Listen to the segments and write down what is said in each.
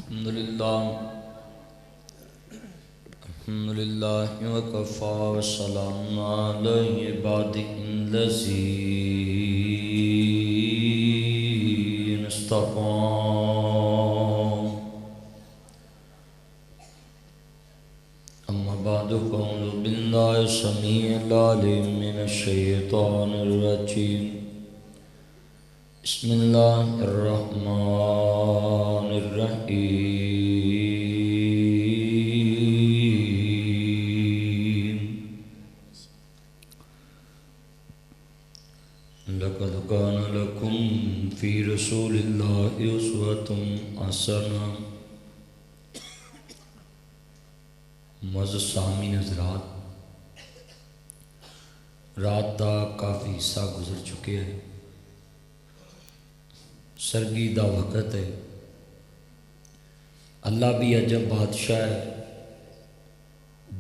अल्हम्दुलिल्लाह वकफ़ा वस्सलामुन अला इबादिहिल्लज़ीना इस्तफ़ा। अम्मा बअदु फ़अऊज़ु बिल्लाहि समीइल अलीम मिनश शैतानिर रजीम। बिस्मिल्लाहिर रहमानिर रहीम। लक़द कान लकुम फ़ी रसूलिल्लाहि उस्वतुन हसना। मज़ सामी हज़रात, रात का काफ़ी हिस्सा गुजर चुके हैं। सरगी दा वक़्त है। अल्लाह भी अजब बादशाह है।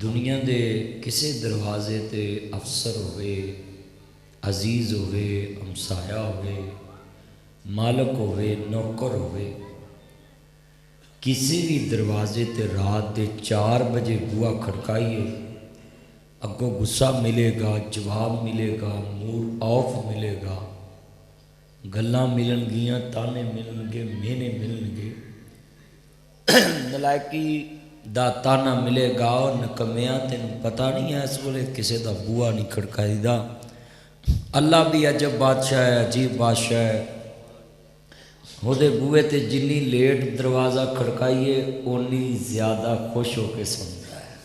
दुनिया दे किसी दरवाजे ते अफसर होवे, अजीज़ होवे, हमसाया होवे, मालक होवे, नौकर होवे, किसी भी दरवाजे ते रात के 4 बजे बुआ खड़काइए, अगों गुस्सा मिलेगा, जवाब मिलेगा, मूड ऑफ मिलेगा, गल्लां मिलनगियां, ताने मिलनगे, मेहने मिलनगे, नलायकी दा ताना मिलेगा। और नकमिया तेन पता नहीं है इस वेले किसी का बूआ नहीं खड़काईदा। अल्लाह भी अजब बादशाह है, अजीब बादशाह है। ਉਹਦੇ बूहे ते जिन्नी लेट दरवाज़ा खड़काइए उन्नी ज़्यादा खुश होकर सुनता है।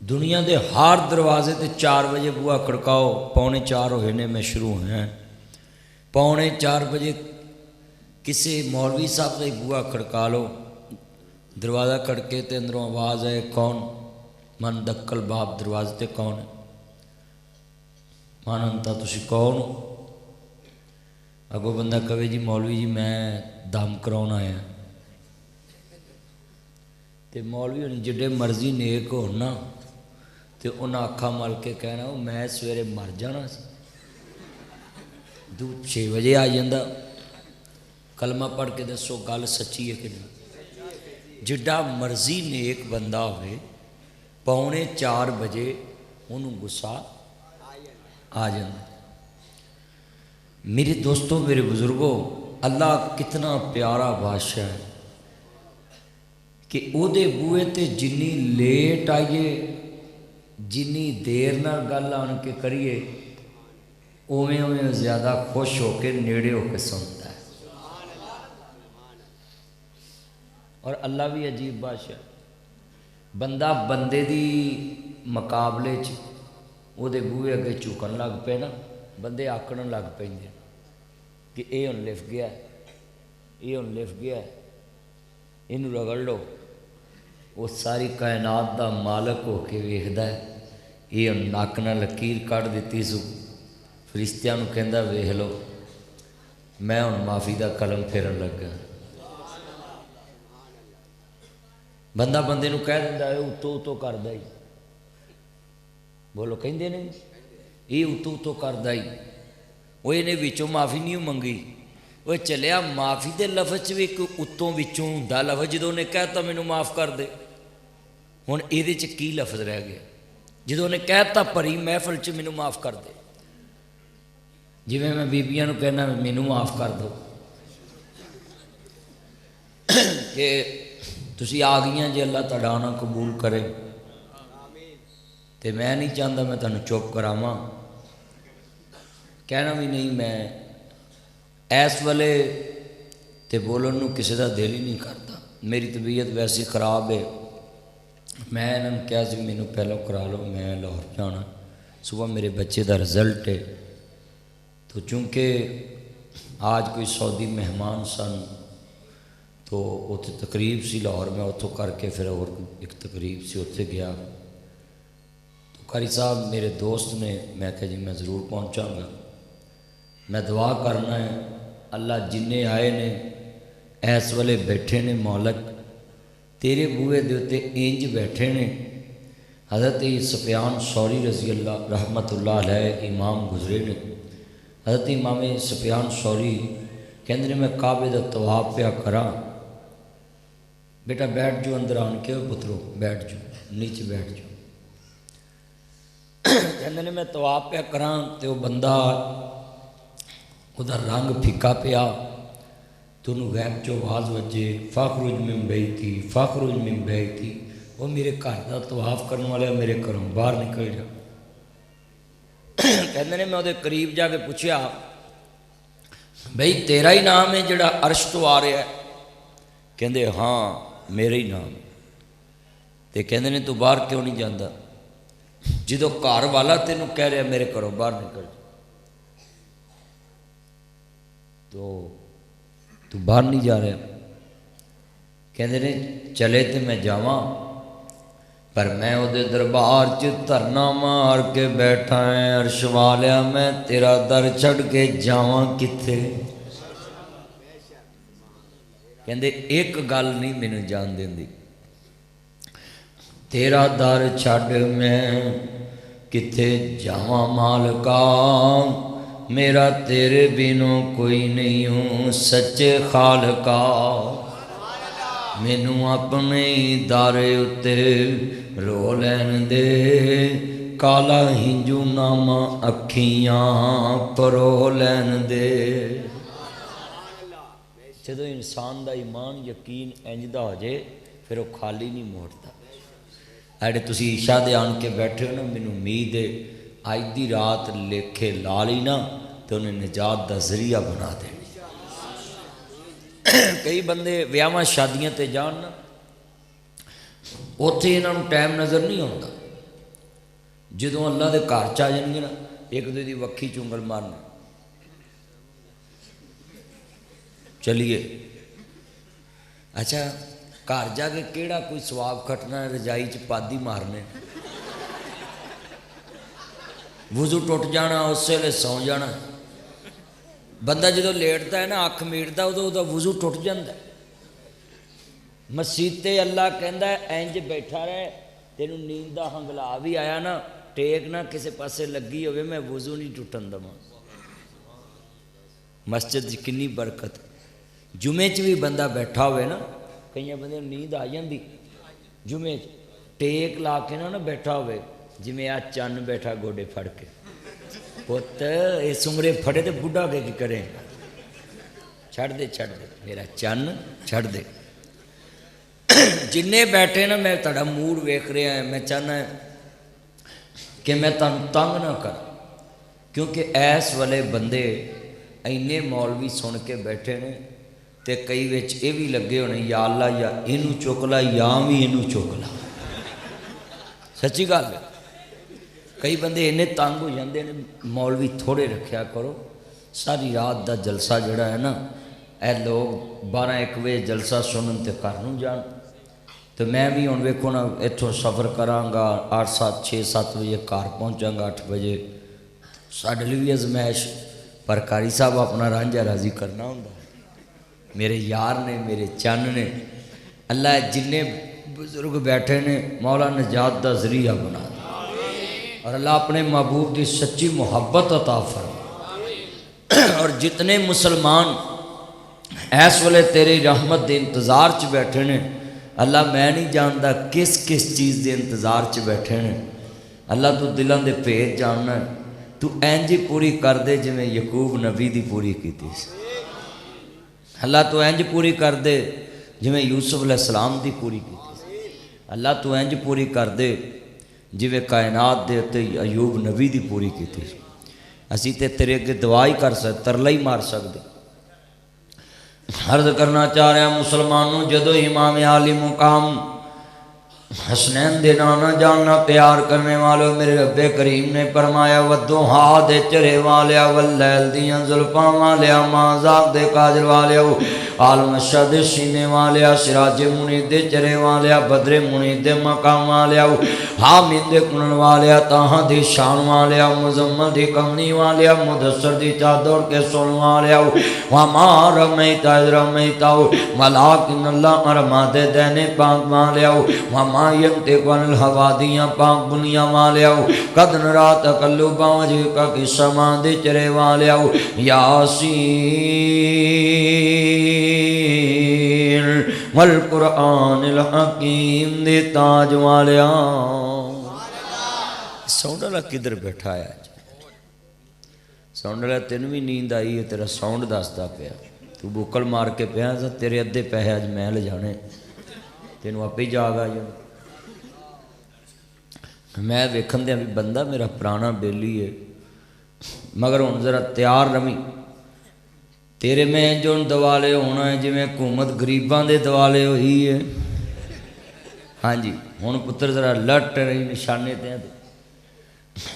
दुनिया के हर दरवाजे ते 4 बजे बूहा खड़काओ, 3:45 होए ने मैं शुरू हैं, 3:45 बजे किसी मौलवी साहब का ही बूहा खड़का लो, दरवाज़ा खड़के तो अंदरों आवाज़ है, कौन? मन दक्कल बाप दरवाजे ते कौन है? मन अंता तुसी कौन हो? अगो बंदा कहे जी मौलवी जी मैं दम कराउण आया। तो मौलवी होनी जिड्डे मर्जी नेक हो ना, तो उन्हें अखा मल के कहना वो मैं सवेरे मर जाना सी, तू 6 बजे आ जाता। कलमा पढ़ के दसो गल सच्ची है कि नहीं? जिड्डा मर्जी नेक बंदा होवे 3:45 बजे उन्होंने गुस्सा आ जाता। मेरे दोस्तों, मेरे बुजुर्गों, अल्लाह कितना प्यारा बादशाह है कि ਉਹਦੇ बूहे ते जिन्नी लेट आइए, जिन्नी देर नाल गल आन के करिए, उवें उवें ज़्यादा खुश होकर नेड़े होकर सुनता है। और अल्लाह भी अजीब बादशाह, बंदा बंदे दी मुकाबले च ਉਹਦੇ बूहे अगे झुकन लग पे ना, बंदे आकड़ लग पेंदे कि ये हुण लिफ गया, ये हुण लिफ गया, इनू रगड़ लो। वो सारी कायनात का मालक होके वेखदा है, ये हुण नक नाल लकीर कढ़ दित्ती सू, फरिश्तियां नूं कहंदा वेख लो, मैं हुण माफ़ी का कलम फेरन लगा। बंदा बंदे नूं कह दिंदा है उतो उतो करदा ही, बोलो कहिंदे नहीं, ये उतो उतो करदा ही, वो इन्हें विचों माफ़ी नहीं मंगी। वो चलिया माफ़ी के लफ्ज़ भी एक उत्तों विचों हुंदा लफ्ज़, जो उन्हें कहता मैनू माफ़ कर दे, हुण इहदे च की लफ्ज़ रह गया? जो उन्हें कहता भरी महफल च मैनू माफ़ कर दे, जिवें मैं बीबियां नूं कहना मैनू माफ़ कर दो कि तुसी आ गईयां, जे अल्लाह तुहाडा आना कबूल करे, तो मैं नहीं चाहता मैं तुहानूं चुप करावां, कहना भी नहीं। मैं इस वेले तो बोलन नूं किसी का दिल ही नहीं करता, मेरी तबीयत वैसी खराब है। मैं इन्होंने कहा सी मैनू पहलों करा लो, मैं लाहौर जाना, सुबह मेरे बच्चे का रिजल्ट है। तो चूँकि आज कोई सऊदी मेहमान सन, तो उत्थे तकरीब सी लाहौर, मैं उत्थों करके फिर और एक तकरीब सी उत्थे गया। तो कारी साहब मेरे दोस्त ने, मैं कहा जी मैं ज़रूर पहुँचाँगा, मैं दुआ करना है अल्लाह जिन्ने आए ने इस वेले बैठे ने, मौलक तेरे बूहे दे उत्ते इंज बैठे ने। हज़रत सुफियान सौरी रज़ी अल्लाह रहमतुल्लाह अलैह इमाम गुजरे ने। हज़रत इमाम सुफियान सौरी कहते ने मैं काबे का तवाफ पिया करा। बेटा बैठ जाओ अंदर आन के, पुत्रो बैठ जाओ, नीचे बैठ जाओ। कहते ने मैं तवाफ पिया करा तो वह बंदा उहदा रंग फीका पिया, तो उन्होंने गैब चो आवाज़ वजे फ़ाखरुज मिन बैती, फ़ाखरुज मिन बैती। वो मेरे घर का तवाफ करने वाले मेरे घरों बाहर निकल जा। कहते ने मैं वो करीब जाके पूछया बई तेरा ही नाम है जिहड़ा अर्श तो आ रहा है? कहते हाँ मेरा ही नाम। तो कहते ने तू बाहर क्यों नहीं जाता? जो घर वाला तेनों कह रहा मेरे घरों बाहर निकल, तो तू बाहर नहीं जा रहा। कहते ने चले तो मैं जावां, पर मैं उहदे दरबार च धरना मार के बैठा है। अर्श वालिया मैं तेरा दर छड़ के जावां किथे? कहते एक गल नहीं मैनू जान देंदी, तेरा दर छड़ मैं किथे जावां मालका, मेरा तेरे बिनों कोई नहीं हूँ सच्चे खालका। मैनू अपने ही दारे उत्ते रो लैन दे, काला हिंजू नामा अखियां परो लैन दे। जो इंसान का ईमान यकीन इंजदा हो जाए फिर वो खाली नहीं मोड़ता। अरे तुसी ईशा दे आन के बैठे हो ना, मैनू उम्मीद है अज दी रात लेखे ला ली ना तो उन्हें निजात का जरिया बना देना। कई बंदे विआहां शादियां ते जान ना, उत्थे इन्हों टाइम नज़र नहीं आता। जो अल्लाह के घर च आ जाएंगे ना, एक दूसरे की वक्खी चुंगल मारना, चलिए। अच्छा घर जाके केड़ा कोई सवाब खटना, रजाई च पादी मारने, वुजू टुट जाना, उस वेले सौ जाना। बंदा जो लेटता है ना, अख मीटता उदों उहदा वुजू टुट जाता। मसीत ते अल्लाह कहता है इंज बैठा रहे, तेनू नींद का हंगला भी आया ना, टेक ना किसी पासे लगी हो, मैं वुजू नहीं टुटन देवां। मस्जिद कितनी बरकत। जुमे च भी बंदा बैठा हुए ना, कई बंदे नींद आ जाती जुमे च, टेक ला के ना बैठा हुए, जिमें आ चन्न बैठा गोडे फड़ के, पुत ये सुमरे फड़े तो बुढ़ा के की करें, छड़ दे मेरा चन्न छड़ दे। जिन्ने बैठे ना, मैं तुहाडा मूड वेख रहा है, मैं चाहना कि मैं तुहानूं तंग ना कर, क्योंकि इस वाले बंदे इन्ने मौलवी सुन के बैठे ने, ते कई विच ये भी लगे होने या अल्लाह या इनू चुक ला या भी इनू चुक ला। सच्ची गल है, कई बंदे इन्ने तंग हो जाते हैं। मौलवी थोड़े रखा करो, सारी रात का जलसा जोड़ा है ना, ए लोग 12-1 बजे जलसा सुनन तो घर नूं जान। तो मैं भी हुण वेखो ना, इत्थों सफ़र कराँगा 8-7-6-7 बजे घर पहुँचाँगा, 8 बजे साढ़े लिए भी अजमैश, पर कारी साहब अपना रांझा राजी करना होंदा। मेरे यार ने, मेरे चन्न ने, अल्लाह जिन्ने बुजुर्ग बैठे ने मौला निजात का जरिया बना दे, और अल्लाह अपने महबूब की सच्ची मुहब्बत अता फरमा। और जितने मुसलमान इस वेले तेरी रहमत के इंतजार च बैठे ने, अल्लाह मैं नहीं जानता किस किस चीज़ के इंतजार च बैठे ने। अल्लाह तू दिलों के भेद जानना, तू इंज ही पूरी कर दे जिमें यकूब नबी की पूरी की। अल्लाह तू इंज पूरी कर दे जिमें यूसुफ अलैहिस्सलाम की पूरी की। अल्लाह तू इंज पूरी कर दे जिमें कायनात दे उत्ते अयूब नबी की पूरी की। असी ते तेरे अगे दुआ ही कर सकते, तरला ही मार सकते। अर्ज करना चाह रहा मुसलमानों, जदों इमाम आली मुकाम हसनैन दे नाना जानना प्यार करने वालों, मेरे रब्बे करीम ने फरमाया वदों हाथ दे चरे वालिया, वल्लैल दियां जुल्फां वालिया, माज़ाक दे काजल वालिया, आलम शाह दे सीने वालिया, सिराजे मुनीद दे चरे वालिया, बदरे मुनीद दे मकाम वालिया, हामिद दे कुनन वालिया, ताहा दी शान वालिया, मुजम्मल दी कमनी वालिया, मुदस्सर दी चादर के सोन वालिया, वमा रमैता इज़ रमैता वलाकिन अल्लाह अरमादे देने पाक वालिया, वमा यंतिकु अनिल हवा दियां पाक बुनिया वालिया, कद नरा तकल्लुबा वजहिका की समा दे चरे वालिया, यासीन वल कुरआनिल हकीम दे ताज वालिया। साउंड वाला किधर बैठा है आज? साउंड वाला तेन भी नींद आई है, तेरा साउंड दसदा पिया, तू बुकल मार के पिया तो तेरे अद्धे पैसे अज मैं ले जाने, तेन आपे जाग आ जाए। मैं वेखन दिया भी बंदा मेरा पुराना बेली है, मगर हुण जरा तैयार रवी, तेरे में जो दवाले होना है जिमें हुकूमत गरीबां दे दवाले हुई है। हाँ जी, हुण पुत्र जरा लट रही निशाने ते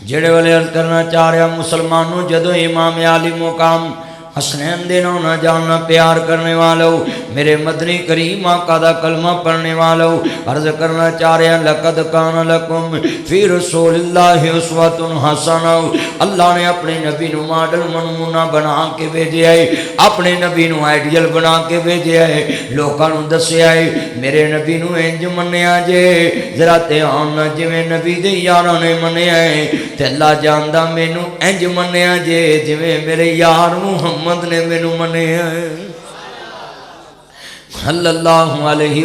जेड़े वाले अर्ज करना चाह रहा मुसलमानों, जदों इमाम आली मुकाम हसनैन दे नाम ना जानना प्यार करने वालों, मेरे मदनी करीम आका दा कलमा पढ़ने वालों, अर्ज करना चाह रहे हैं लक़द कान लकुम फी रसूलिल्लाहि उस्वतुन हसना। अल्लाह ने अपने नबी नू मॉडल नमूना बना के भेजा है, अपने नबी नू आइडियल बना के भेजा है, लोगों नू दस्या है मेरे नबी नू इंज मन्निया जे, जरा ध्यान ना जिवें नबी दे यारां ने मन्निया है, ते अल्लाह जानदा मैनू इंज मन्निया जे जिवें मेरे यार मुहम्मद ने मैनू मन्निया है सल्लल्लाहु अलैहि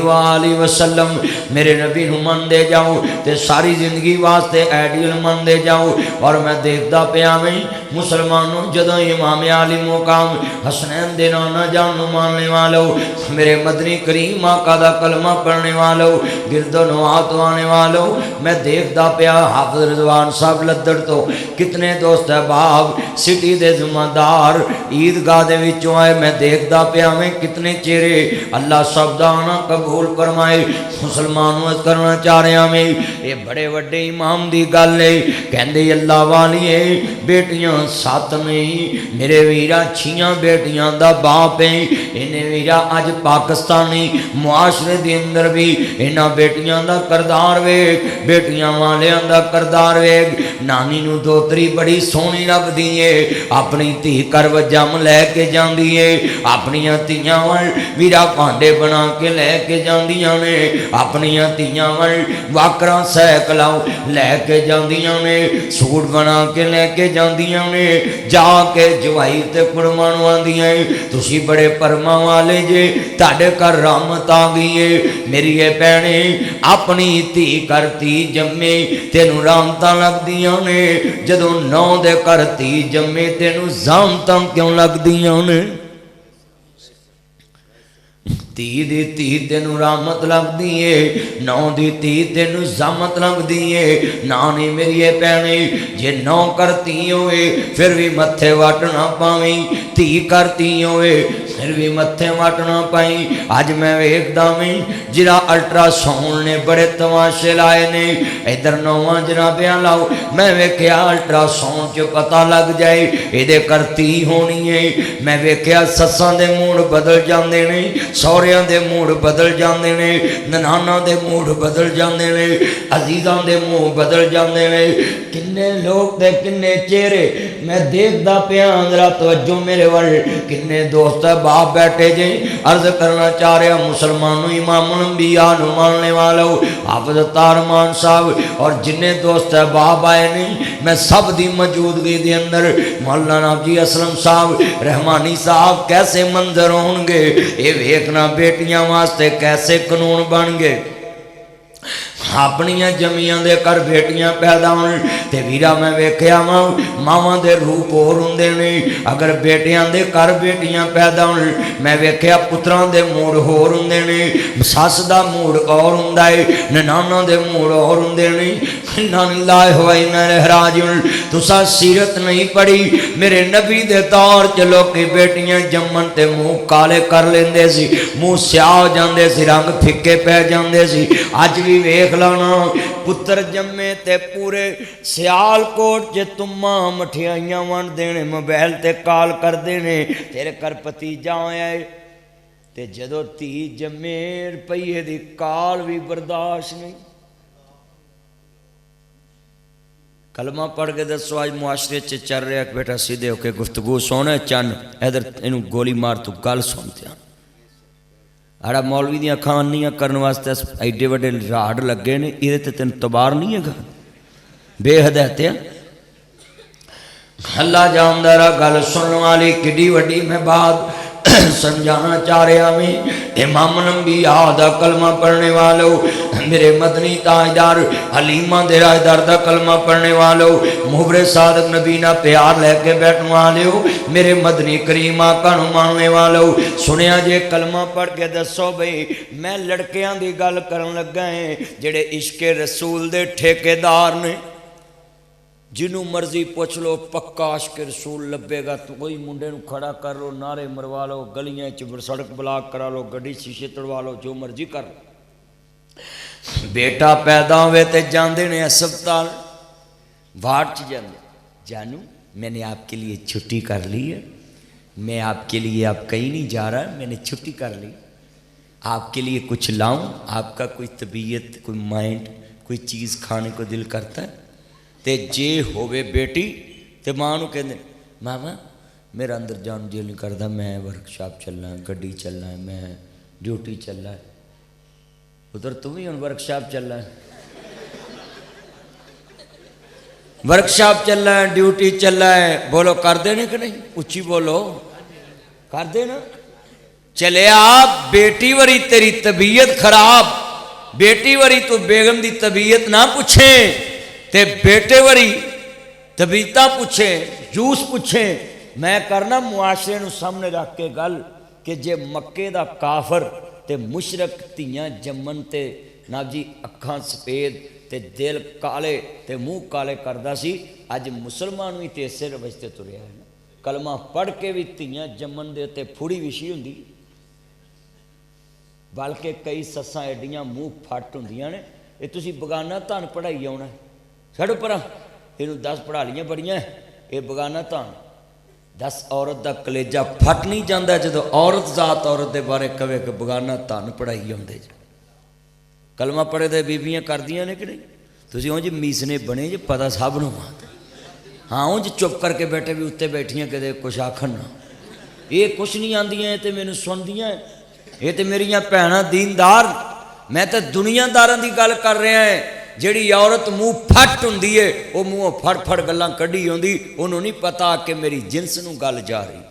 वसल्लम। मेरे नबी नू मनदे जाओ ते सारी जिंदगी वास्ते आइडियल मनदे जाओ। और मैं देखता पिया मैं मुसलमानों, जदों इमाम आली मुकाम हसनैन दे नाम ना जानू मानने वालों, मेरे मदनी करीम आका दा कलमा पढ़ने वालों, गिरदो नवात आने वालों, मैं देखता पिया हाफिज रिजवान साहब लद्दड़ तो कितने दोस्त अहबाब सिटी दे जिम्मेदार ईदगाह दे विचों आए, मैं देखता पिया मैं कितने चेहरे अल्लाह सबदाना कबूल फरमाए। मुसलमानों करना चाह रहा मैं ये बड़े वड्डे इमाम दी गल है, कहंदे अल्लाह वालिए बेटियां 7 नहीं, मेरे वीरा 6 बेटियां दा बाप है। इन्हें वीरा अज पाकिस्तानी मुआशरे दे अंदर भी इन्हां बेटियां दा करदार वेख, बेटियां वालियां दा करदार वेख। नानी नू दोतरी बड़ी सोहनी लगदी है, अपनी धी कर वजम लैके जांदी है, अपनियां धीआं वल वीरा भांडे बना के लैके जांदियां ने, अपनियां धीआं वल वाकरा सैकलाओ लैके जांदियां ने, सूट बना के लैके जांदियां ने, जाके जवाई ते कुड़मां नूं आंदियां तुसी बड़े परमा वाले जे, तुहाडे घर रहमत आ गई है। मेरी ये भैणे अपनी धी कर धी जम्मे तेनू रहमतां लगदियां ने, जदों नौ दे घर धी जम्मे तेनू ज़ामतां क्यों लगदियां ने? धी दी धी तेनू रहमत लगदी है, नौ दी धी तेनू ज़ामत लगदी है। ना नहीं मेरी भैणे जे नौ करती होए फिर भी मत्थे वट ना पावी, धी करती होए फिर भी मत्थे वट ना पाई। अज मैं वेखदा मैं जिरा अल्ट्रासाउंड ने बड़े तमाशे लाए ने, इधर नौवां जनाबियां लाओ, मैं वेख्या अल्ट्रासाउंड च पता लग जाए इहदे करती होनी है। मैं वेख्या सस्सां दे मूड बदल जांदे ने, सौहरियां दे मूड बदल जांदे ने, ननाना दे मूड बदल जांदे ने, अजीज़ां दे मूड बदल जांदे ने। किन्ने लोग ते किन्ने चेहरे मैं देखदा पिया, जरा तवज्जो मेरे वल, किन्ने दोस्त बाप बैठे जे। अर्ज करना चाह रहा मुसलमानों, इमाम अंबिया नू मानने वालों, हाफिज तारमान साहब और जिन्ने दोस्त बाप आए नहीं, मैं सब दी मौजूदगी दे अंदर मौलाना जी असलम साहब रहमानी साहब कैसे मंजर होंगे, ये वेखना बेटियां वास्ते कैसे कानून बन गए। अपनिया जमियां दे कर बेटियां पैदा होन ते वीरा मैं वेख्या वा मावां दे रूप होर हुंदे ने, अगर बेटियां दे कर बेटियां पैदा होन मैं वेख्या पुत्रां दे मूड होर हुंदे ने, सस दा मूड और हुंदा है, ननाना दे मूड और हुंदे ने। इन्ना लिल्लाहि व इन्ना इलैहि राजिऊन। तुसां सीरत नहीं पढ़ी, मेरे नबी दे दौर च लोकी बेटियां जम्मन ते मुंह काले कर लेंदे सी, मुंह स्याह हो जांदे सी, रंग फिक्के पै जांदे सी। अज भी वेख पुत्र जम्मे ते पूरे सियालकोट च तुम्मा मठियाइयां वंड देने, मोबाइल ते कॉल कर देने, तेरे घर भतीजा आया है, ते जदों धी जम्मे रुपये दी काल भी बर्दाश्त नहीं। कलमा पढ़ के दसो आज मुआशरे च चल रहा बेटा सीधे होके गुफ्तगू सोने चन इधर इन गोली मार तू गल सुनते हैं। आड़ा मौलवी दी अखां अन्नियां करने वास्ते एडे वड्डे राड़ लगे ने ये तेन तबार नहीं है बेहदायत अल्लाह जानदा रहा। गल सुनने वाली किड्डी वड्डी मैं बात समझाना चाह रहा मैं। इमाम नंबिया दा कलमा पढ़ने वालों, मेरे मदनी ताजदार हलीमा दे राजदार दा कलमा पढ़ने वालों, मुहरे सादक नबी ना प्यार लैके बैठने वालों, मेरे मदनी करीम आका नूं मानने वालों, सुनिया जे कलमा पढ़ के दसो बई मैं लड़कियां दी गल करन लगा है जेड़े इश्के रसूल दे ठेकेदार ने। जिन्हों मर्जी पूछ लो पक्का इश्के रसूल लभेगा। तो कोई मुंडे नूं खड़ा कर लो, नारे मरवा लो, गलियां च सड़क ब्लॉक करा लो, गड्डी शीशे तड़वा लो, जो मर्जी कर लो। बेटा पैदा होवे ते जांदे ने अस्पताल वार्ड च जांदे, जानू मैंने आपके लिए छुट्टी कर ली है, मैं आपके लिए अब कहीं नहीं जा रहा, मैंने छुट्टी कर ली, आपके लिए कुछ लाऊं, आपका कोई तबीयत कोई माइंड कोई चीज़ खाने को दिल करता है। ते जे होवे बेटी ते मां नूं कहंदे मामा मेरा अंदर जान दिल नहीं करता, मैं वर्कशॉप चलना है, गड्डी चलना है, मैं ड्यूटी चलना है। उधर तुम ही हुण वर्कशॉप चलना है, वर्कशॉप चलना है, ड्यूटी चलना है, बोलो कर देने कि नहीं? उच्ची बोलो कर देना। चले आप बेटी वरी तेरी तबीयत खराब, बेटी वरी तू बेगम दी तबीयत ना पूछे ते बेटे वरी तबीयत पूछे, जूस पूछे। मैं करना मुआशरे नूं सामने रख के गल कि जे मक्के दा काफर ते मुशरक धीयां जम्मन ते ना जी अखां सफेद ते दिल काले ते मुँह काले करदा सी, अज मुसलमान भी ते इसे रवैते तुरिया है। कलमा पढ़ के भी धीयां जम्मन दे उत्ते फुड़ी विछी हुंदी, बल्कि कई सस्सां एडियां मूँह फट हुंदियां ने। ये तुसीं बगाना धन पढ़ाई आउणा छड़ो पर इनू 10 पढ़ा लियां बड़ियां, ये बगाना धन 10 औरत का कलेजा फट नहीं जाता जो औरत जात औरत के बारे कवे कि बगाना धन पढ़ाई आउंदे। कलमा पढ़े तो बीबियां करदियां ने कि नहीं? तुसीं उंज मीसने बने जे पता सब नूं। हाँ उंज चुप करके बैठे भी उत्ते बैठियां कदे कुछ आखन ना, ये कुछ नहीं आंदियां ते मैनूं सुनदियां, ये तो मेरियां भैणां दीनदार। मैं तो दुनियादारां दी गल कर रहा है। जिहड़ी औरत मूँह फट हुंदी है वो मूँहों फड़ फड़ गल्लां कढ़ी आउंदी, उन्होंने नहीं पता कि मेरी जिनस नूं गल जा रही।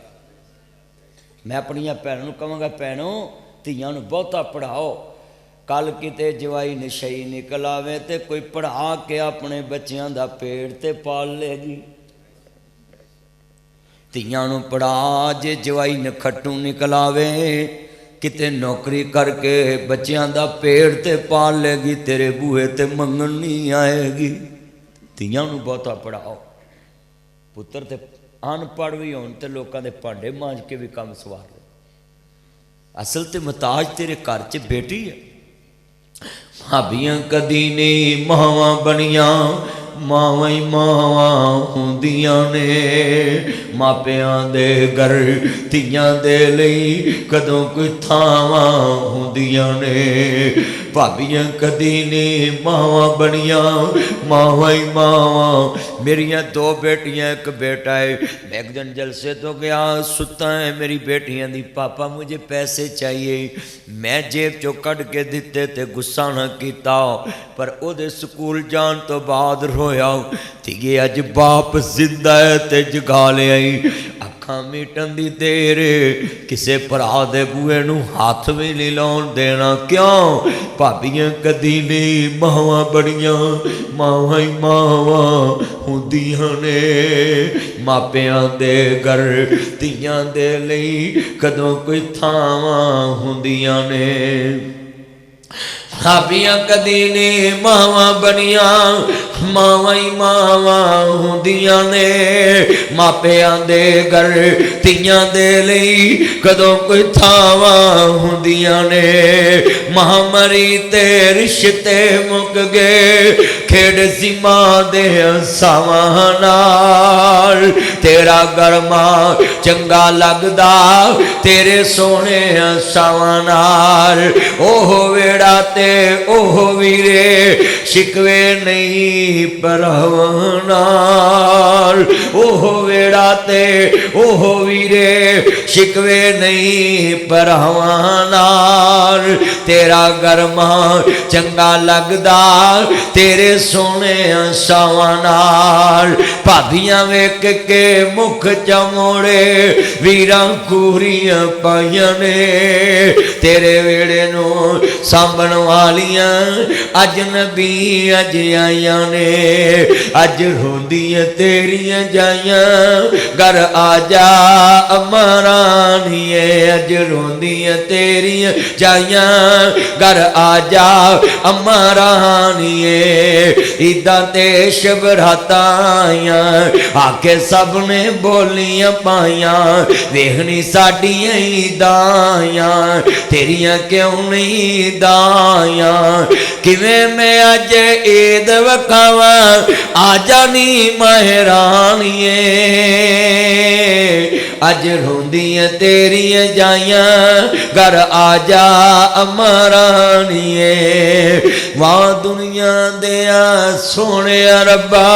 मैं अपनियां भैणां नूं कहांगा भैणों धीआं नूं बहुता पढ़ाओ, कल किते जवाई नशई निकल आवे ते कोई पढ़ा के अपने बच्चों का पेट ते पाल लेगी। धीआं नूं पढ़ा, जे जवाई नखट्टू निकल आवे किते नौकरी करके बच्चों का पेट ते पाल लेगी, तेरे बूहे ते मंगन नहीं आएगी। धीआं नूं बहुता पढ़ाओ। पुत्र ते अनपढ़ भी होण ते लोकां दे भांडे मांज के भी काम सवार ले। असल ते मुताज तेरे घर च बेटी है। भाबियां कदी नहीं मावां बनियां, मावां ही मावां हुंदियां ने। मापियां दे घर धीआं दे लई कदों कोई थावां हुंदियां ने। भाबियां कदी नहीं मावां बनियां, मावां ही मावां। मेरियां 2 बेटियां एक बेटा है। मैं एक दिन जलसे तो गया, सुता है, मेरी बेटियां दी पापा मुझे पैसे चाहिए। मैं जेब चो कढ़ के दिते ते गुस्सा ना कीता, पर ओदे स्कूल जान तो बाद रोया। धीए अज बाप जिंदा है ते जगा लिया। अखां मीटन दी देर, किसे भरा दे बूहे नूं हाथ भी नहीं लाउण देना। क्यों? भाबियां कदी नहीं मावां बड़ियां, मावां ही मावां हुंदियां ने। मापियां दे घर धीआं दे लई कदों कोई थावां हुंदियां ने। ਹਾਬੀਆਂ ਕਦੀ ਨੇ ਮਾਵਾਂ ਬਣੀਆਂ, ਮਾਵਾਂ ਹੀ ਮਾਵਾਂ ਹੁੰਦੀਆਂ ਨੇ। ਮਾਪਿਆਂ ਦੇ ਘਰ ਧੀਆਂ ਦੇ ਲਈ ਕਦੋਂ ਕੋਈ ਥਾਵਾਂ ਹੁੰਦੀਆਂ ਨੇ। ਮਹਾਮਾਰੀ ਤੇ ਰਿਸ਼ਤੇ ਮੁੱਕ ਗਏ, ਖੇਡ ਸੀ ਮਾਂ ਦੇ ਸਾਵਾਂ ਨਾਲ। ਤੇਰਾ ਗਰਮਾ ਚੰਗਾ ਲੱਗਦਾ ਤੇਰੇ ਸੋਹਣੇ ਸਾਵਾਂ ਨਾਲ। ਉਹ ਵੇੜਾ ਤੇ ਉਹ ਵੀਰੇ ਸ਼ਿਕਵੇ ਨਹੀਂ ਭਰਾਵਾਂ ਨਾਲ। ਉਹ ਵੇੜਾ ਤੇ ਉਹ ਵੀਰੇ ਸ਼ਿਕਵੇ ਨਹੀਂ ਭਰਾਵਾਂ ਨਾਲ। ਤੇਰਾ ਗਰਮਾ ਚੰਗਾ ਲੱਗਦਾ ਤੇਰੇ ਸੋਹਣੇ ਸਾਵਾਂ ਨਾਲ। ਭਾਬੀਆਂ ਵੇਖ ਕੇ ਮੁਖ ਚਮੋੜੇ ਵੀਰਾਂ ਕੂਰੀਆਂ ਪਾਈਆਂ ਨੇ। ਤੇਰੇ ਵੇੜੇ ਨੂੰ ਸਾਂਭਣ ਵਾਲੀਆਂ ਅਜਨਬੀ ਅੱਜ ਆਈਆਂ ਨੇ। ਅੱਜ ਰੋਂਦੀਆਂ ਤੇਰੀਆਂ ਜਾਈਆਂ ਘਰ ਆ ਜਾ ਅੰਮਾ ਰਾਣੀਏ। ਅੱਜ ਰੋਂਦੀਆਂ ਤੇਰੀਆਂ ਜਾਈਆਂ ਘਰ ਆ ਜਾ ਅੰਮਾ ਰਾਣੀਏ। ਈਦਾਂ ਤੇ ਸ਼ਬਰਾਤਾਂ ਆਈਆਂ ਆ ਕੇ ਸਭ ਨੇ ਬੋਲੀਆਂ ਪਾਈਆਂ। ਵੇਖਣੀ ਸਾਡੀਆਂ ਈਦਾਂ ਆਈਆਂ ਤੇਰੀਆਂ ਕਿਉਂ ਨਹੀਂ ਦਾਈਆਂ। ਕਿਵੇਂ ਮੈਂ ਅੱਜ ਈਦ ਵਖਾਵਾਂ ਆ ਜਾਨੀ ਮਹਿਰਾਨੀਏ। ਅੱਜ ਰੋਂਦੀਆਂ ਤੇਰੀਆਂ ਜਾਈਆਂ ਘਰ ਆ ਜਾ ਅੰਮਾ ਰਾਣੀਏ। ਵਾਹ ਦੁਨੀਆ ਦਿਆ ਸੋਹਣਿਆ ਰੱਬਾ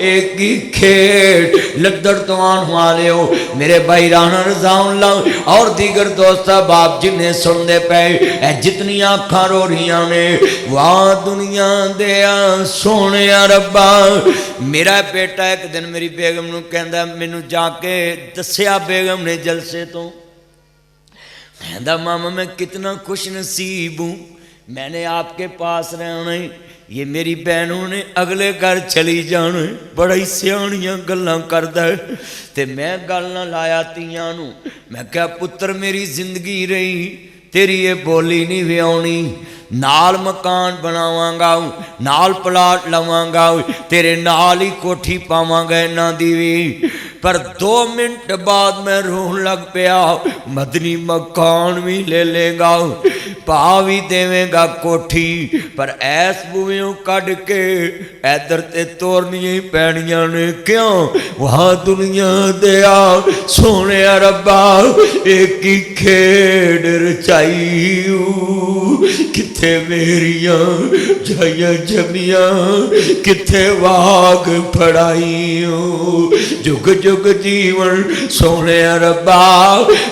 एक ही खेड लद्दड़ तवान वाले मेरे भाई राणा रज़ाउल्ला और दीगर दोस्त बाप जिन्हें सुनते पे जितनी आँखां रो रही ने वाह दुनिया दिया सोने रब्बा। मेरा बेटा एक दिन मेरी बेगम नूं कहंदा मैनू जाके दस्सिया बेगम ने जलसे तो कहंदा मामा मैं कितना खुश नसीब हूँ, मैंने आपके पास रहना है। ये मेरी बहनों ने अगले घर चली जाना है। बड़ा ही सियाणियां गल्लां करदा है ते मैं गल ना लाया तियां नूं। मैं क्या पुत्र मेरी जिंदगी रही तेरी ये बोली नहीं व्याउणी। नाल मकान बनावांगा, नाल प्लाट लवांगा, तेरे नाल ही कोठी पावांगा इन्हां दी वी। पर 2 मिनट बाद मैं रोन लग पिया, मदनी मकान भी ले लेगा, पा भी देवेगा कोठी, पर ऐस बुवियों कढ़ के इधर ते तोरनियां ही पैणियां ने। क्यों वहाँ दुनिया दिया सोने रब्बा एक ही खेड रचाई। किथे मेरिया जाइया जमिया किथे वाग फड़ाई। जुग जुग जीवन सोने रब्बा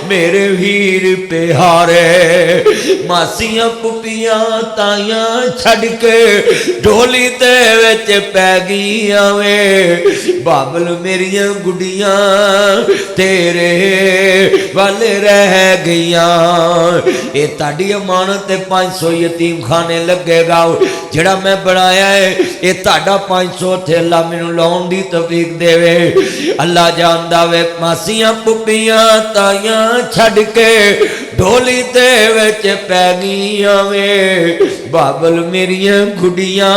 मेरे वीर प्यारे। मासियां पुपियां ताइयां छड़ के ढोली ते विच पै गईयां वे। बाबल मेरियां गुडियां तेरे वल रह गईयां। ये ताड़ी अमानत 500 यतीम खाने लगेगा जिहड़ा मैं बनाया है। ये ताड़ा 500 थे अल्लाह मैनू लाउण दी तौफीक देवे। अल्लाह जानदा वे मासियां पुपियां ताइयां छड़ के ढोली ते विच पै गईयां वे। बाबल मेरियां गुडियां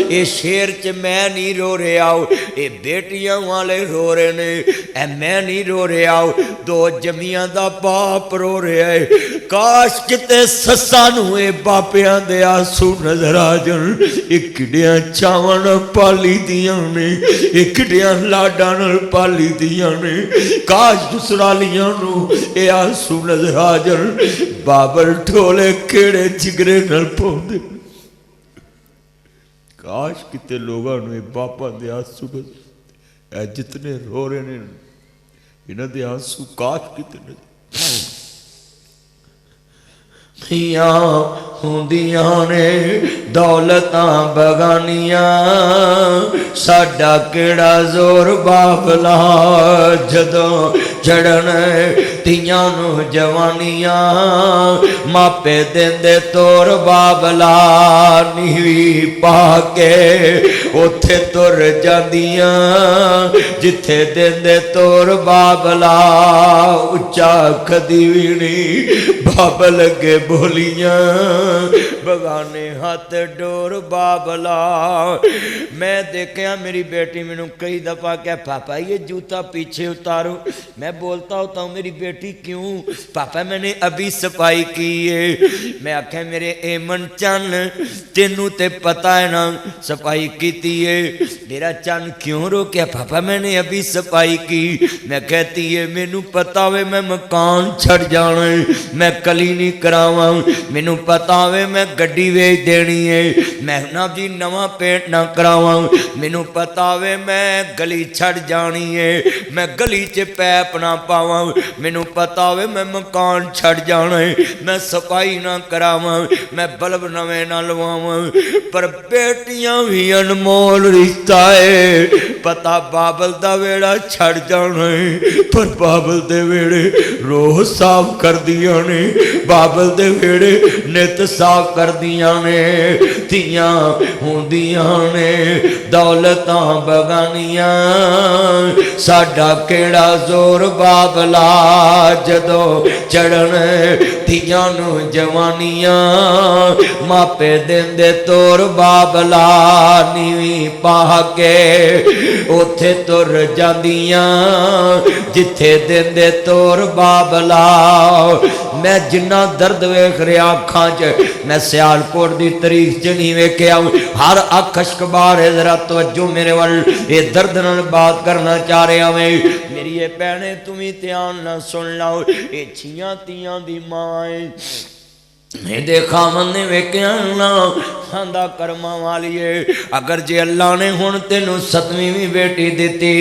ये शेर च मैं नहीं रो रहा, ये बेटियां वाले रो रहे ने, ए मैं नहीं रो रहा। 2 जमियां दा बाप रो रहा है। काश किते सस्सां नूं ए बापियां दे आंसू नजर आ जाण। ये किडियां चावां नाल पाली दियां ने, ये किडियां लाडां नाल पाली दियां ने। काश ससुरालियां नूं ए आंसू नजर आ जाण। बाबल ढोले केड़े जिगरे नाल पाउंदे। काश किते लोगां नूं बापां दे आंसू नजर जितने रो रहे ने इन्हां दे आंसू काश किते नजर हुंदियां ने। दौलतां बगानियां साडा केड़ा जोर बाबला। जदों चढ़न तियां नूं जवानियां मापे देंदे तोर बाबला। नीवी पा के उथे तुर जांदियां जिथे देंदे तोर बाबला। उच्चा कदी भी नहीं बाबल के बोलियां बगाने हाथ डोर बाबला। मैं देखा मेरी बेटी मैनू कई दफ़ा क्या पापा ये जूता पीछे उतारो। मैं बोलता होता हूँ मेरी बेटी क्यों? पापा मैंने अभी सफाई की है। मैं आख्या मेरे एमन चन तेनू ते पता है ना सफाई की है। मेरा चन क्यों रोकया? पापा मैंने अभी सफाई की। मैं कहती है मैनू पता हो मैं मकान छड़ जाना, मैं कली नहीं करावा। मैनू पता हो मैं गड्डी वेच देनी है, मैं ना जी नवा पेंट ना करावा। मैनू पता हो मैं गली छड़ जानी है, मैं गली च पैप ना पावा। मैनू पता हो मैं मकान छड़ जाना है, मैं सफाई ना करावा, मैं बल्ब नवे ना लवावा। पर बेटियां भी अनमोल रिश्ता है। पता बाबल दा वेड़ा छड़ जाना है, पर बाबल दे वेड़े रोह साफ कर दिया ने, बाबल दे वेड़े नित साफ कर दिया ने। तियां होंदियां ने दौलतां बगानियां, साडा केड़ा जोर बाबला जदों चढ़न तियां नूं जवानियां। मापे देंदे तोर बाबला नीवी पा के उथे तुर जांदियां जिथे देंदे तोर बाबला। मैं जिन्ना दर्द वेख रहा अखां च, मैं सियालकोट दी तारीख च नहीं वेख्या। हर अख अशकबार है, जरा तवज्जो मेरे वल, ये दर्द नाल बात करना चाह रहा मैं। मेरी ये भैने तुम ही ध्यान ना सुन लो, ये छियां तियां दी मां है। मैं देखा मन ने वेख्या ना खांदा कर्मा वालीए। अगर जे अल्लाह ने हुण तेनू 7वीं भी बेटी दिती,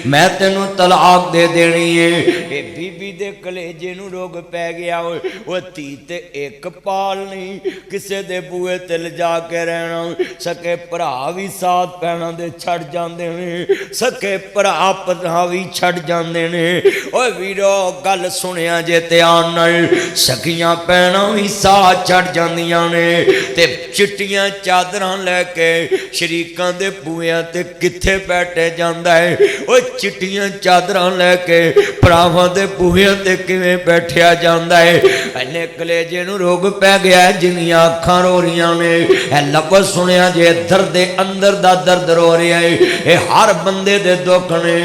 मैं तेनू तलाक दे देनी है। ये बीबी दे कलेजे नू रोग पै गया। वो धी ते एक पाल नहीं, किसे दे बूए ते लिजा के रहना। सके भरा भी साथ भैणां दे छड़ जांदे ने, सके भरा भरा भी छड़ जांदे ने। ओए वीरो गल सुनिया जे ध्यान नाल, सखियां भैणां भी साथ चढ़ जांदियां ने ते चिट्टियां चादरां लैके शरीकां दे बूहियां ते किथे बैठे जांदा है। ओ चिट्टियां चादरां लैके भरावां दे बूहियां ते किवें बैठिया जांदा है। इन्ने कलेजे नूं रोग पै गया है, जिन्नियां अखां रो रहियां ने। ए लफ्ज़ सुनिया जे दर्द दे अंदर दा दर्द रो रहा है, ये हर बंदे दे दुख ने।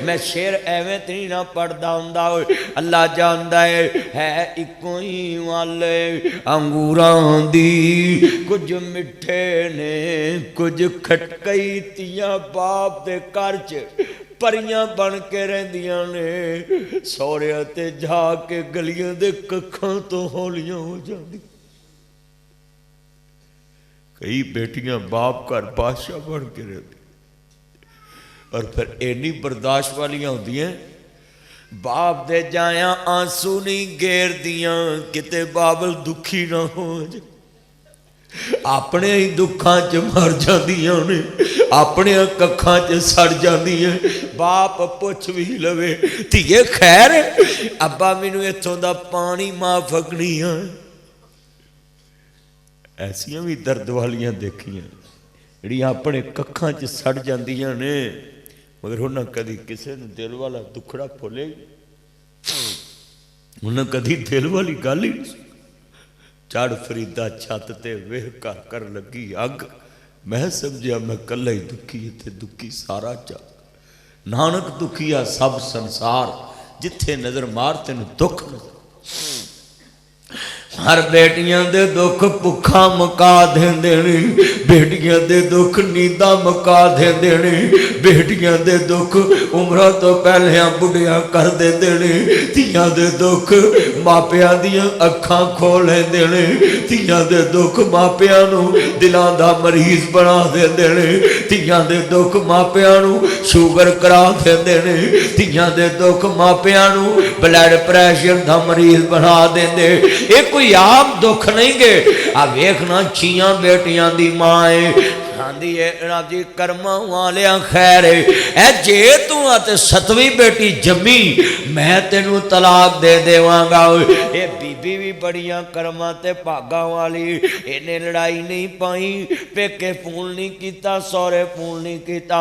मैं शेर एवें ते ना पढ़दा हुंदा, अल्लाह जानदा है इक्को ही वाले अंगूरां दी कुछ मिठे ने कुछ खटकई। तियां बाप दे घर च परियां बन के रहिंदियां ने, सौहरियां ते जाके गलियां दे कखां तो हौलियां हो जांदी। कई बेटियां बाप घर बादशाह बन के रहती, और फिर इन्नी बर्दाश्त वालियां होंदियां बाप दे जाया आंसू नहीं घेर दियां किते बाबल दुखी ना हो जाए। अपने ही दुखा च मर जांदियां ने, अपने कखां च सड़ जांदियां। बाप पुछ भी लवे धीए खैर अब्बा मैनू इत्थों दा पानी माफक नहीं है। ऐसियां भी दर्द वालियां देखियां जिहड़ियां अपने कखां च सड़ जांदियां ने, मगर उन्हें कभी किसी ने दिल वाला दुखड़ा भुले, उन्हें कभी दिल वाली गल ही चढ़ फरीदा छत ते वेह घर कर लगी अग। मैं समझिया मैं कला ही दुखी, इत्थे दुखी सारा चा। नानक दुखिया सब संसार, जिथे नजर मार तेन दुख नजर। हर बेटियां दे दुख भुखा मुका देंदे ने, बेटियां दे दुख नींदा मुका देंदे ने, बेटियां दे दुख उम्रां तो पहले बुढ़िया कर देंदे ने। धीआं दे दुख मापियां दियां अखां खोल लेंदे ने, धीआं दे दुख मापियां नूं दिलां दा मरीज बना देंदे ने, धीआं दे दुख मापियां नूं शुगर करा देंदे ने, धीआं दे दुख मापियां नूं ब्लड प्रैशर दा मरीज बना देंदे। ये कोई आम दुख नहीं गे। आ वेखना छियां बेटियां दी मां है आंदी है राजी कर्मा वालिया खैर है जे तू आते 7वीं बेटी जमी मैं तेनू तलाक दे देवांगा। ये बीबी भी बड़ियां कर्मां ते भागां वाली, इन्हें लड़ाई नहीं पाई, पेके फोन नहीं किया, सौरे फोन नहीं किया,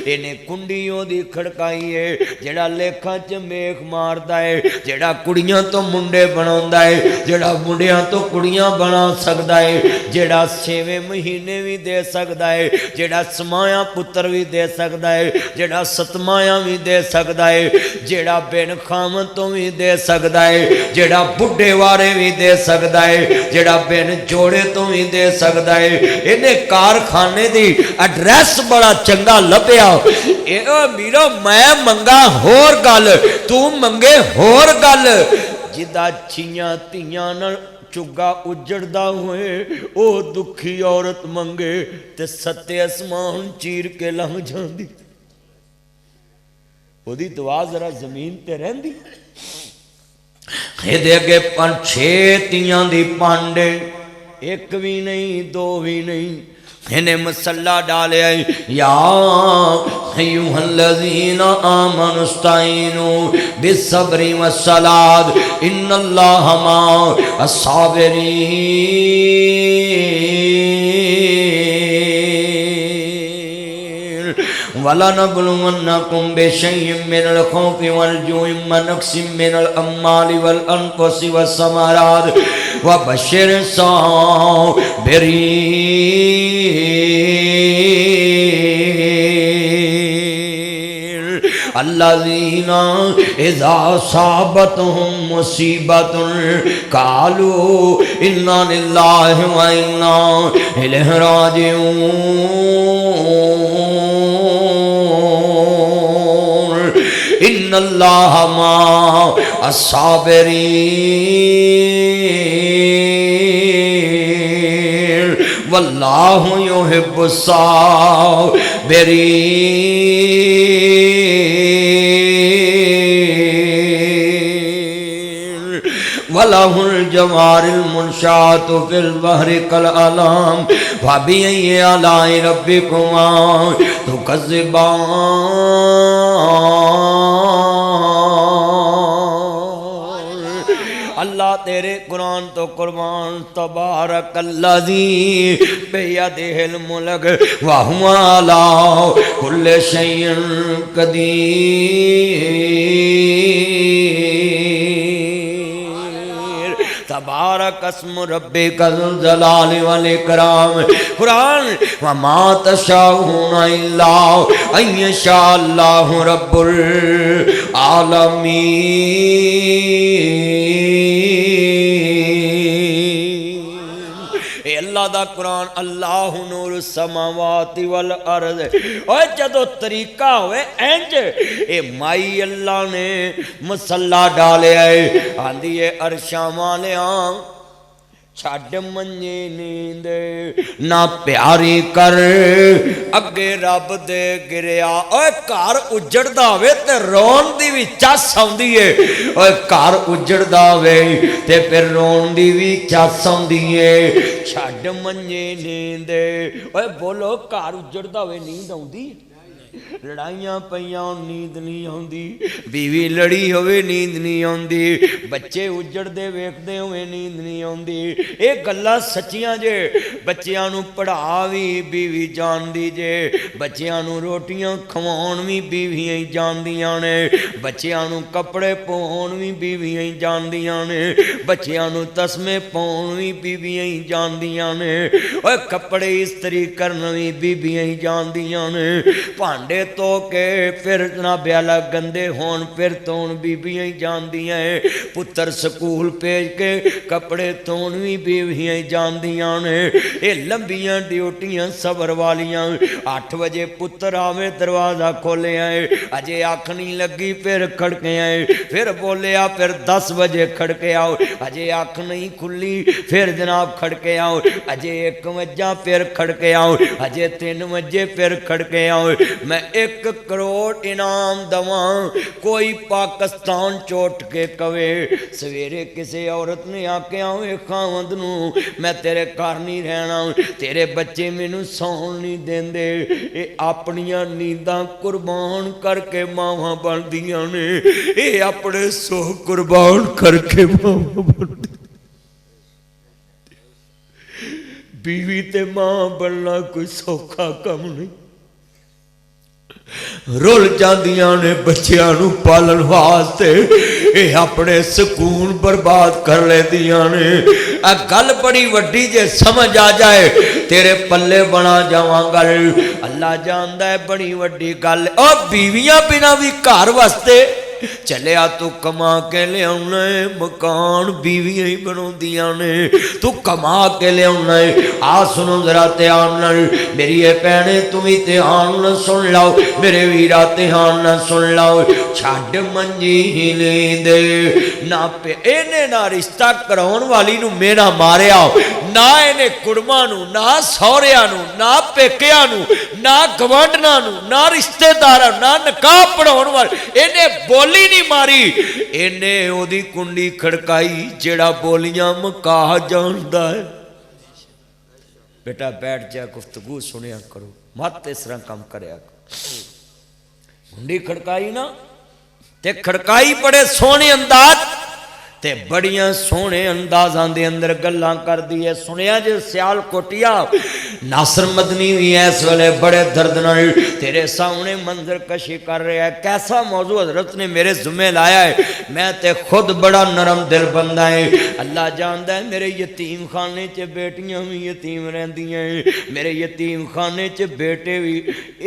इन्हें कुंडी ओदी खड़काई है। जेड़ा लेखा च मेख मारदा है, जेड़ा कुड़ियां तो मुंडे बनाउंदा है, जेड़ा मुंडियां तो कुड़ियां बना सकदा है, जेड़ा 6वें महीने भी दे सकदा है, जेड़ा समाया पुत्र भी दे सकदा है, जेड़ा सतमाया भी दे सकदा है, जेड़ा बिन खामन तो भी दे सकदा है, जेड़ा बुढ़े वारे भी दे सकदा है, जेड़ा बिन जोड़े तो भी दे सकदा है। इन्हें कारखाने दी एड्रैस बड़ा चंगा लभ्या। मीरा मैं मंगा होर गल, तू मंगे होर गल। जिदा छियां तियां नाल चुगा उजड़दा होए, ओ दुखी औरत मंगे ते सत्ते आसमान चीर के लंघ जांदी। ओदी दुआ जरा जमीन ते रहिंदी। इहदे अगे 5-6 तियां दी पांडे, एक भी नहीं, दो भी नहीं। इन्हें मसला डालिया, या अय्युहल्लज़ीना आमनुस्ताईनु बिस्सब्रि वस्सलात इन्नल्लाहा मअस-साबिरीन वलनब्लुवन्नकुम बिशैइम मिनल खौफि वल जुइ व नक्सिम मिनल अम्वालि वल अनफुसि वस्समरात वबश्शिर साबिरीन अल्लज़ीना इज़ा असाबतहुम मुसीबतुन क़ालू इन्ना लिल्लाहि व इन्ना इलैहि राजिऊन इन्नल्लाहा मअस-साबिरीन वल्लाहु युहिब्बुस-साबिरीन वलहुल जवारिल मुनशातु फिल बहरि कल अलाम फबिअय्यि आलाई रब्बिकुमा तुकज़्ज़िबान। अल्लाह तेरे कुरान तो कुर्बान, तबारकल्लज़ी बियदिहिल मुल्क व हुवा अला कुल्लि शैइन कदीर। तबारक अस्मु रब्बिकल जलालि वल इकराम। कुरान व मा तशाऊना इल्ला अन यशा अल्लाहु रब्बुल आलमीन। अल्लाह दा कुरान अल्लाह नूर समावाति वल अर्ज। और जदों तरीका होवे इंज, ए माई अल्लाह ने मसला डालिया है, आंदी है अरशां वालिया छड़ मंजे नींद ना प्यारी कर अगे रब दे गिरिया। ओए घर उजड़दा होवे ते रोन दी भी चस आउंदी है। ओए घर उजड़दा होवे ते फिर रोन दी भी चस आउंदी है। छड़ मंजे नींद। ओए बोलो घर उजड़दा होवे नींद आउंदी? लड़ाइयां पईयां नींद नहीं आउंदी, बीवी लड़ी होवे नींद नहीं आउंदी, बच्चे उजड़दे वेखदे होवे नींद नहीं आउंदी। ये गल्लां सच्चियां जे। बच्चियां नूं पढ़ा भी बीवी जानदी जे, बच्चियां नूं रोटियां खवाउण भी बीवियां ही जानदियां ने, बच्चियां नूं कपड़े पाउण भी बीवियां ही जानदियां ने, बच्चियां नूं तस्मे पाउण भी बीवियां ही जानदियां ने। ओए कपड़े इस्त्री करन भी बीवियां ही जानदियां ने। भांडे धो के फिर जनाबे वाला गंदे होन फिर धोन बीबियां ही जानदियां है। पुत्र स्कूल भेज के कपड़े धोन भी बीबियां ही जानदियां ने। ये लंबियां ड्यूटियां सबर वालियां। 8 बजे पुत्र आवे दरवाजा खोले आए, अजे अख नहीं लगी फिर खड़के आए, फिर बोलिया फिर 10 बजे खड़के आओ, अजे अख नहीं खुली फिर जनाब खड़के आओ, अजे 1 बजा फिर खड़के आओ, अजे 3 बजे फिर खड़के आओ। मैं 1 करोड़ इनाम दवा, कोई पाकिस्तान चोट के कवे सवेरे किसी औरत ने आख्या होवे खावंद नूं मैं तेरे घर नहीं रहना, तेरे बच्चे मैनू सौण नहीं देंदे, ये अपनियां नींदां कुर्बान करके मावां बनदियां ने, ये अपने सो कुर्बान करके मावां बनदी। बीवी ते मां बनना कोई सौखा कम नहीं। रुल जांदियां ने बच्चियां नूं पालन वास्ते, ये अपने सुकून बर्बाद कर लेंदियां ने। आ गल बड़ी वड्डी जे समझ आ जाए तेरे पल्ले बना जावांगा। अल्लाह जानदा है बड़ी वड्डी गल। और बीवियां बिना भी घर वास्ते चलिया तू कमा के लिया मकान बीवियां ही बनाउंदियां ने, तू कमा के लिया। आ सुनो जरा ध्यान नाल मेरी ये भैने, तुम भी ध्यान नाल सुन लो, मेरे वीरा ध्यान नाल सुन लो। छड्ड मंजी नींदे ना पे इन्हें ना रिश्ता कराउण वाली नूं मेरा मारिया, ना इन्हें कुड़मां नूं, ना सौहरियां नूं, ना पेकियां नूं, ना गवांढणां नूं, ना रिश्तेदारां, ना निकाह पढ़ाउण वाले, इन्हें बोली नहीं मारी, इन्हें ओदी कुंडी खड़काई जेड़ा बोलियां मकाह जानदा है। बेटा बैठ जा, गुफ्तगू सुनिया करो, मत इस तरह काम करया करो। कुंडी खड़काई ना ते खड़काई बड़े सोहने अंदाज ते बड़ियां सोहने अंदाजां दे अंदर गल्लां करदी है। सुनिया जे सियाल कोटिया नासर मदनी भी इस वेले बड़े दर्द नाल तेरे सामने मंजर कशी कर रहा है। कैसा मौजू हजरत ने मेरे जुम्मे लाया है, मैं ते खुद बड़ा नरम दिल बंदा है। अल्लाह जानदा है मेरे यतीम खाने च बेटियां भी यतीम रहिंदियां, मेरे यतीम खाने च बेटे भी।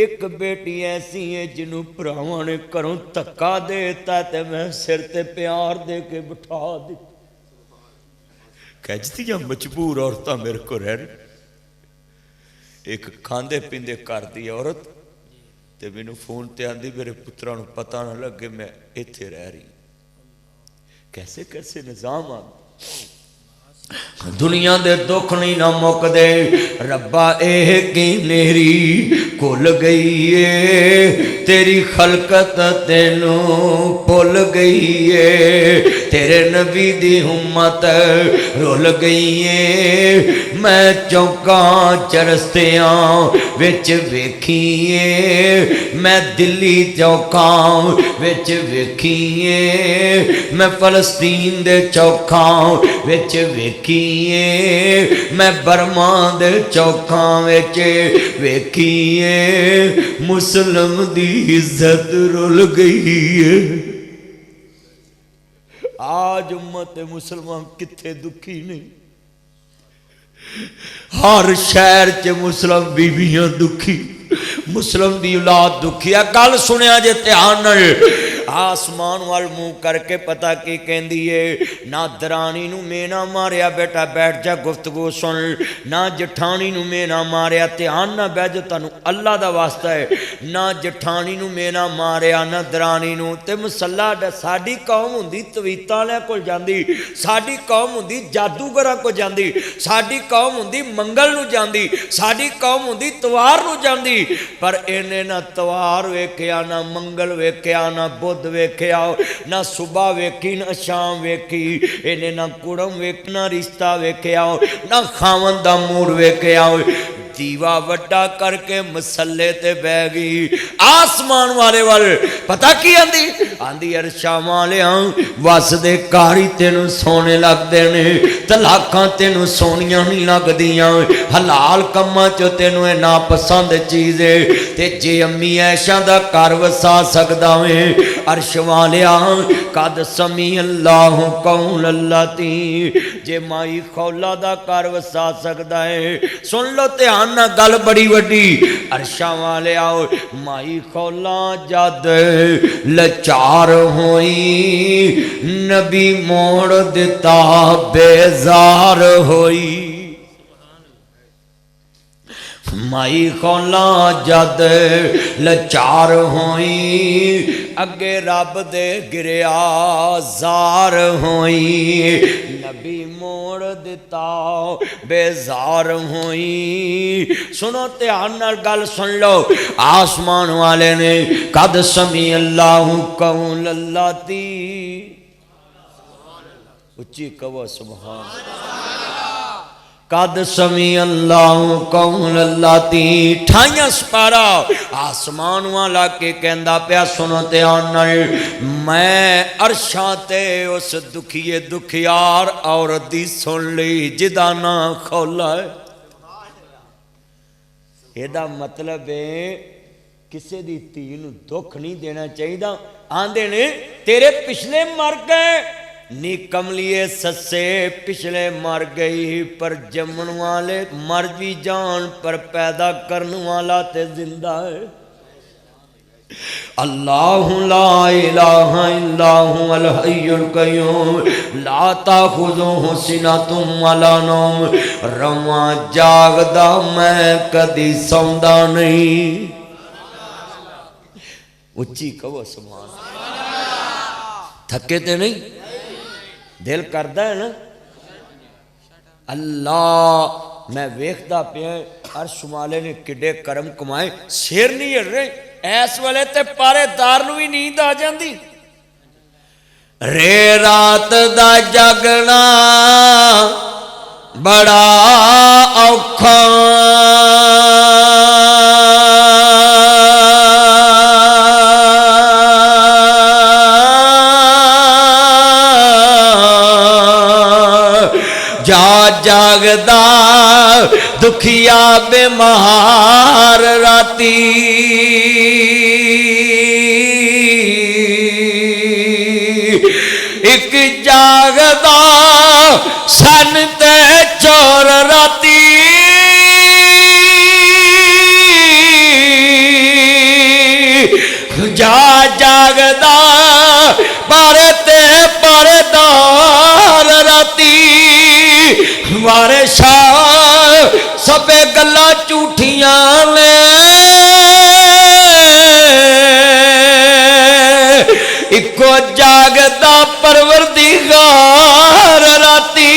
एक बेटी ऐसी है जिन्हों भरावां ने घरों धक्का देता ते मैं सिर ते प्यार दे के बिठा दी। कहदियां मजबूर औरतां मेरे को रह। एक खांदे पींदे घर दी औरत ते मैनू फोन ते आंदी मेरे पुत्रा नूं पता ना लगे मैं इत्थे रह रही। कैसे कैसे निजाम आ दुनिया दे दुख नहीं ना मुकदे। रब्बा एह की नेरी घुल गई है, तेरी खलकत तेनू भुल गई है, तेरे नबी दी उम्मत रुल गई है। मैं चौका चरस्तियां विच वेखीए, मैं दिल्ली चौका विच वेखीए, मैं फलस्तीन दे चौका विच वेखीए, मैं बर्मा दे चौका विच वेखीए। मुसलम दी इज्जत रुल गई है। आज उम्मत मुसलमान किथे दुखी नहीं, हर शहर च मुसलम बीबियां दुखी, मुसलम दी औलाद दुखी है। गल सुनिया जे ध्यान नाल, आसमान वाल मुंह करके पता की कहंदी है। ना दरानी नूं मेना मारिया, बेटा बैठ जा गुफ्तगू सुन। ना जठानी नूं मेना मारिया, ध्यान ना बह जा तुहानूं अल्लाह दा वास्ता है। ना जठानी नूं मेना मारिया, ना दरानी नूं। ते मसला साडी कौम हुंदी तवीतां वालियां कोल जांदी, साडी कौम हुंदी जादूगरां कोल जांदी, साडी कौम हुंदी मंगल नूं जांदी, साडी कौम हुंदी तवार नूं जांदी। पर इन्हें ना तवार वेख्या, ना मंगल वेख्या, ना बुध वेख्या, ना सुबह वेखी, ना शाम वेखी। इन्हें ना कुड़म वेख, ना रिश्ता वेख्या, ना खावन दा मूड वेख्या। दीवा वड्डा करके मसले ते बह गई। आसमान वाले वाल पता की आंदी आंदी अरशा वालिया वसदे कारी तेनू सोने लगदे ने, तलाकां तेनू सोनियां नहीं लगदियां, हलाल कम्मां चो तेनू ए नापसंद चीज है। ते जे अम्मी ऐशा दा घर वसा सकदा वे, अर्श वालिया कद समी अल्लाह कौल अल्लाती, जे माई खौला दा घर वसा सकदा है। सुन लो ध्यान ना, गल बड़ी वड्डी। अर्शा वाले आओ माई खौला जद लचार होई, नबी मोड़ दिता बेजार होई। माई खौला जद लचार होई, अगे रब दे गिरिया जार होई। नबी मोड़ दिता बेजार होई। सुनो ध्यान नाल गल सुन लो। आसमान वाले ने कद समी अल्लाह कौल अल्लाती, उच्ची कहो सुभान। कद समी अल्लाह कौन अल्लाह ती ठाइयां सपारा आसमान वाला के कहंदा पिया सुनो ध्यान नाल मैं अरशां ते उस दुखिए दुखियार औरत दी सुन लई जिदा ना खौला है। एदा मतलब है किसी दी धी नूं दुख नहीं देना चाहिए। आंदे ने तेरे पिछले मर गए नी कमलिए सस्से पिछले मर गई पर जमन वाले मर भी जान पर पैदा करने वाला ते जिंदा है। अल्लाहु ला इलाहा इल्लाहु अल हय्युल कय्यूम ला ताखुज़ुहु सिनतुम वला नौम रवा जागदा मैं कदी सौंदा नहीं। उच्ची कहो सुभान। थके ते नहीं दिल करदा है ना अल्लाह मैं वेखदा पिया अर्श वाले ने किड्डे करम कमाए शेर नहीं हिल रहे इस वेले ते पारेदार नूं भी नींद आ जांदी। रे रात दा जगना बड़ा औखा जागदा दुखिया बेमार राती एक जागदा सन ते चोर राती जा जागदा बारे ते परदार राती वारे शाह सबे गल्लां झूठियां ने इको जागदा परवरदिगार राती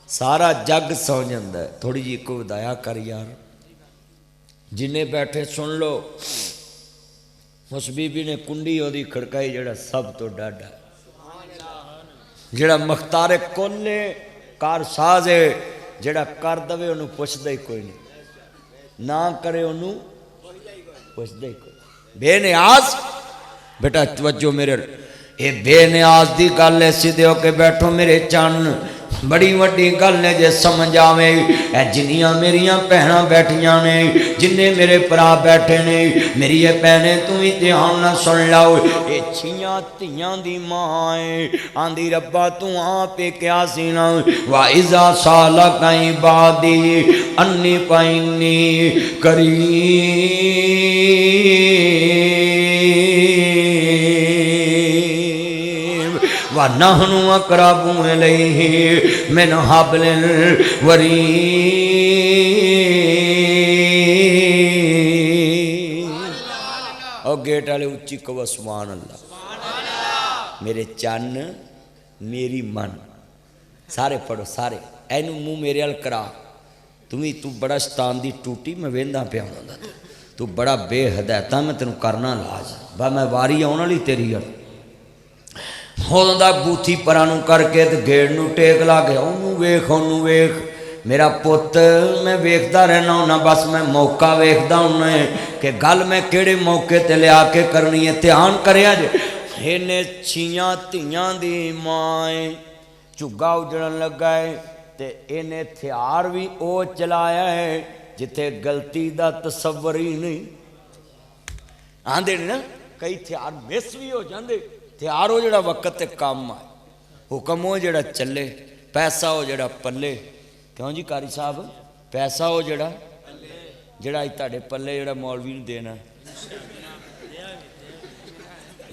सारा जग सौ जांदा है। थोड़ी जी को दया कर यार जिन्हें बैठे सुन लो। उस बीबी ने कुंडी ओदी खड़काई जड़ा सब तो डाडा जड़ा मख्तारे कोले कार साज है जड़ा कर दवे उन्होंने पुछदा ही कोई नहीं ना करे उन्होंने पुछदा ही कोई। बेनियाज बेटा तवज्जो मेरे ये बेनियाज दी गल ऐसी दो के बैठो मेरे चन्न बड़ी वड्डी गल ने जे समझ आवे जिन्नियां मेरिया भैणां बैठियां ने जिन्ने मेरे भरा बैठे ने मेरी ये भैने तू भी ध्यान ना सुन लाओ। ये छियां धियां दी मां है आंदी रब्बा तू आप क्या सी ना वाइजा साला कई बादी अन्नी पाइनी करी व नहनु अक़रबु इलैहि मिन हब्लिल वरीद। और गेट वाले उच्ची कहो सुभान अल्लाह। मेरे चन्न मेरी मन सारे पढ़ो सारे एनू मुँह मेरे अल करा तू बड़ा शतान दी टूटी मैं वेंदा पिया होंदा तू बड़ा बेहदायता मैं तेनू करना लाज बा मैं वारी आने वाली तेरी अल होंदा बूथी परा नू करके ते गेड़ नू टेक ला गया ओनू वेख मेरा पुत मैं वेखदा रहना होना बस मैं मौका वेखदा होना है कि गल मैं केड़े मौके ते लिया के करनी है। ध्यान करिया जे इन्हें छियां धियां दी मां झुग्गा उजड़न लगा है ते इन्हें हथियार भी ओ चलाया है जिथे गलती दा तसव्वुर ही नहीं आंदे ना कई हथियार मिस भी हो जाते हथियार हो जड़ा वक्त ते काम आए हुक्म हो जड़ा चले पैसा हो जड़ा पल्ले क्यों जी कारी साहब पैसा हो जड़ा तुहाडे पल्ले जड़ा मौलवी नूं देना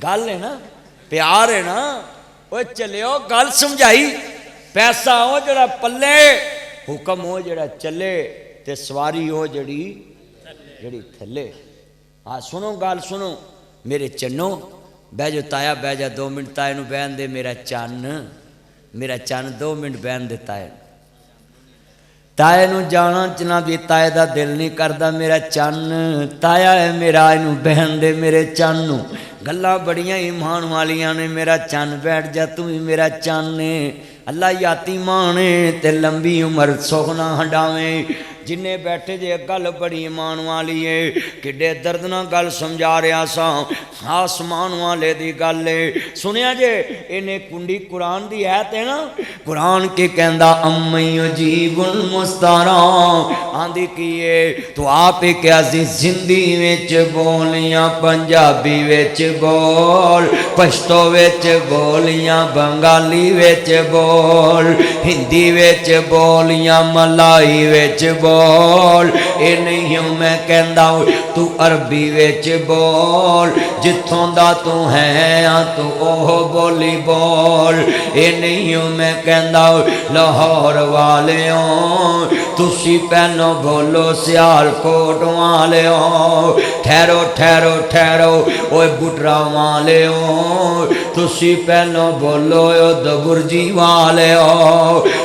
गल है ना प्यार है ना वो चलियो गल समझाई पैसा हो जड़ा पल्ले हुक्म हो जड़ा चले ते सवारी हो जड़ी थले। हाँ सुनो गल सुनो मेरे चन्नो बह जो ताया बह जा 2 मिनट ताए नूं बहन दे मेरा चन्न 2 मिनट बहन दे ताए नूं जाना चना भी ताए दा दिल नहीं करदा मेरा चन्न ताया है मेरा इनू बहन दे मेरे चन्न नूं गल्लां बड़ियां ईमान वालियां ने। मेरा चन्न बैठ जा, तू ही मेरा चन्न है। अल्लाह याती माने ते लंबी उम्र सोखना हंडावें। जिन्ने बैठे जे गल बड़ी ईमान वाली है, किड्डे दर्द नाल गल समझा रहा सा। आसमान वाले दी गल है। सुनिया जे इन्हें कुंडी कुरान दी है ते ना, कुरान के कहंदा अम्मयु जीवुल मुस्तारा आंदी की है। तो आप ही क्या सी सिंधी विच बोलियां, पंजाबी विच बोल, पश्तो विच बोलियां, बंगाली विच बोल, हिंदी विच बोलियां, मलाई विच बोल। ये नहीं हूँ मैं कहंदा तू अरबी विच बोल, जिथों दा तू है तू ओह बोली बोल। ये नहीं हूँ मैं कहंदा लाहौर वालेओ तुसी पहनो बोलो सियालकोट वालेओ। ठहरो ठहरो ठहरो ओए बुटरा वालेओ तुसी पहनो बोलो दबुरजी वालेओ।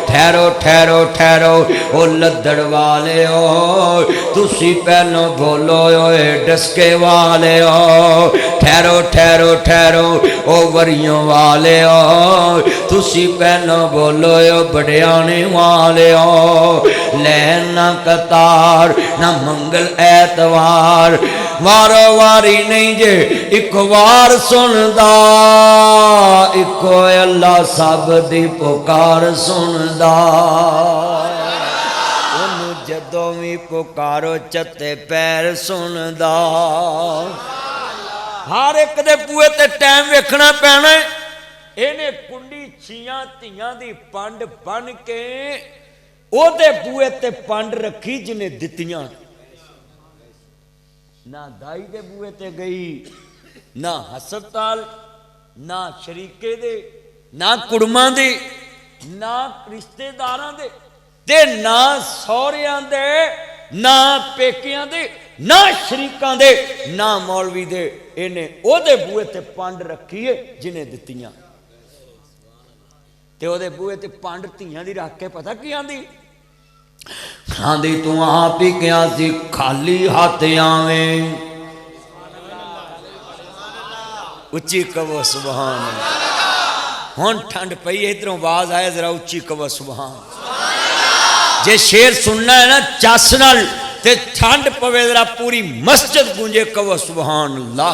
ठहरो ठहरो ठहरो ओ लद्दड़ वाले तुसी पहलो बोलो ओए डस्के वाले हो। ठहरो ठहरो ठहरो ओ वरियों वाले हो तुसी पहलो बोलो ओ बड़ियाने वाले हो। लैना कतार ना मंगल ऐतवार, वारो वारी नहीं जे एक वार सुनदा, इको अल्लाह सब दी पुकार सुनदा। जदों भी पुकारो चते पैर सुनदा। हर एक दे बूहे ते टाइम वेखना पैना। इन्हें कुंडी छियां धियां दी पंड बन के ओदे बूहे ते पंड रखी जिन्हें दित्तियां। ना दाई दे बूहे ते गई, ना हस्पताल, ना शरीके दे, ना कुड़मां दे, ना रिश्तेदारां दे, ते ना सौहरियां दे, ना पेकियां दे, ना शरीकां दे, ना मौलवी दे। इन्हें ओदे बूहे ते पंड रखी है जिन्हें दित्तियां। ते ओदे बूहे ते पंड धियां दी रख के पता की आंदी, आंदी तू आप ही क्या सी खाली हाथ आवें। उच्ची कहो सुभान अल्लाह। हुण ठंड पई इधरों आवाज आए जरा उच्ची कहो सुभान। जे शेर सुनना है ना चस नाल ते ठंड पवे जरा पूरी मस्जिद गूंजे कहो सुभान अल्लाह।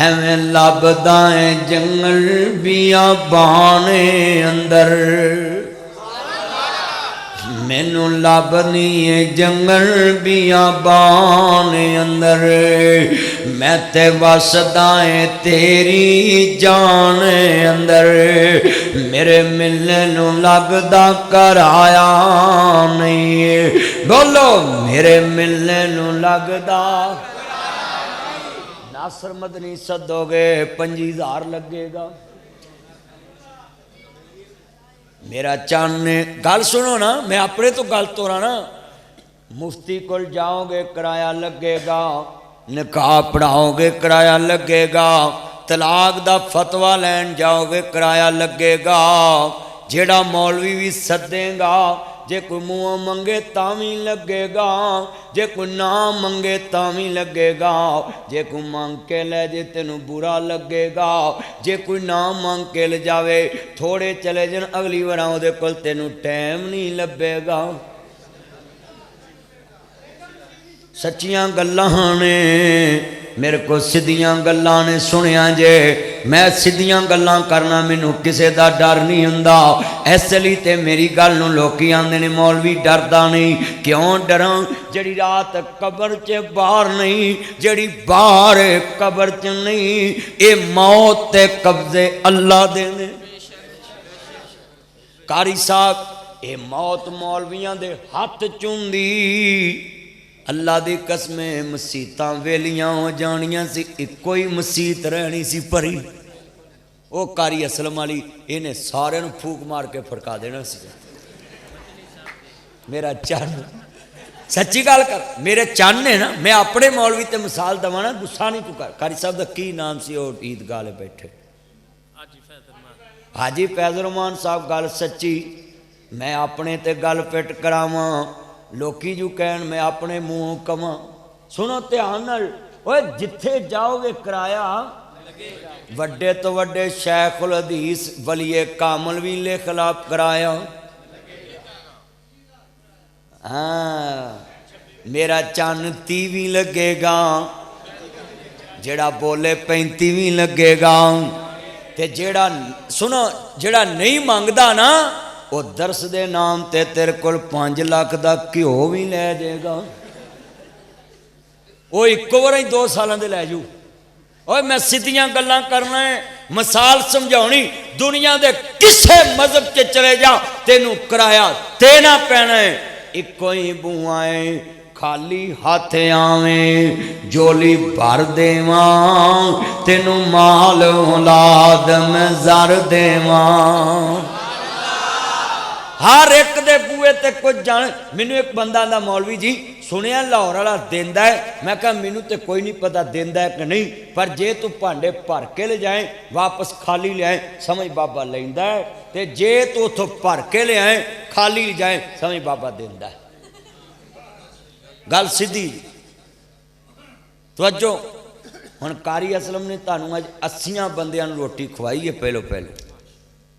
एवें लभदा है जंगल बियाबाने अंदर, मैनू लभनी है जंगल बियाबान अंदर। मैं ते वसदा है तेरी जान अंदर, मेरे मिलने नू लगदा कराया नहीं। बोलो मेरे मिलने नू लगदा। नासर मदनी सदोगे 25,000 लगेगा। मेरा चन्न गल सुनो ना, मैं अपने तो गल तोड़ा ना। मुफ्ती कोल जाओगे किराया लगेगा, निकाह पढ़ाओगे किराया लगेगा, तलाक दा फतवा लैन जाओगे किराया लगेगा। जेड़ा मौलवी भी सदेगा जे कोई मुँह मंगे तावी लगेगा, जे कोई ना मंगे तावी लगेगा। जे कोई मंग के ले जे तेनू बुरा लगेगा, जे कोई ना मंग के ले जावे थोड़े चले जन अगली बार ओदे कोल तेनू टाइम नहीं लभेगा। सच्चियां गल्लां ने मेरे को सीधियां गल्लां ने सुनिया जे। मैं सीधियां गल्लां करना मैनू किसे दा डर नहीं हुंदा। इसलिए ते मेरी गल नूं लोकी आंदे ने मौलवी डरदा नहीं। क्यों डरां? जड़ी रात कबर च बाहर नहीं, जड़ी बाहर कबर च नहीं, ये मौत ते कब्जे अल्लाह दे ने। कारी साहब ये मौत मौलवियां दे हथ चुंदी। अल्लाह दी कसमे मसीतां वेलियां हो जानियां सी, इको ही मसीत रहनी सी भरी। वो कारी असलम वाली इन्हें सारे फूक मार के फड़का देना सी। मेरा चन्न सच्ची गल कर, मेरे चन्न है ना। मैं अपने मौलवी ते मिसाल दवा ना, गुस्सा नहीं तू कर। कारी साहब का की नाम से ईदगाह बैठे हाजी फैज़ल रहमान साहब। गल सच्ची, मैं अपने ते गल पिट करावां, लोकी जू कहन मैं अपने मुँह कवां। सुनो ध्यान नाल, ओए जिथे जाओगे किराया वड्डे तो वड्डे शेखुल हदीस वलीए कामल भी लिख ला किराया। हाँ मेरा चन्न 30 भी लगेगा, जेड़ा बोले 35 भी लगेगा, ते जेड़ा सुनो जेड़ा नहीं मंगदा ना वो दरस दे नाम ते तेरे कोल 5 लाख दा घ्यो भी लै जाएगा। वो इक्को बार ही 2 सालों दे लै जू। और मैं सीधियां गल्लां करना है, मिसाल समझाउणी, दुनिया दे किसे मजहब च चले जा तेनू किराया देना पैना है। इक्को ही बूआ है, खाली हाथ आवे जोली भर देवा, तेनू माल औलाद मैं जर देवा। हर एक दे बूए ते कुछ जान। मैनू एक बंदा दा मौलवी जी सुनिया लाहौर वाला देंदा है, मैं कहा मैनू तो कोई नहीं पता देंदा है कि नहीं, पर जे तू भांडे भर के ले जाए वापस खाली ले आए समझ बाबा लेंदा है, ते जे तू उथों भर के ले आए खाली ले जाए समझ बाबा देंदा है। गल सीधी तवज्जो। हुण कारी असलम ने तुहानू अज 80 बंदियां नूं रोटी खवाई है, पहलो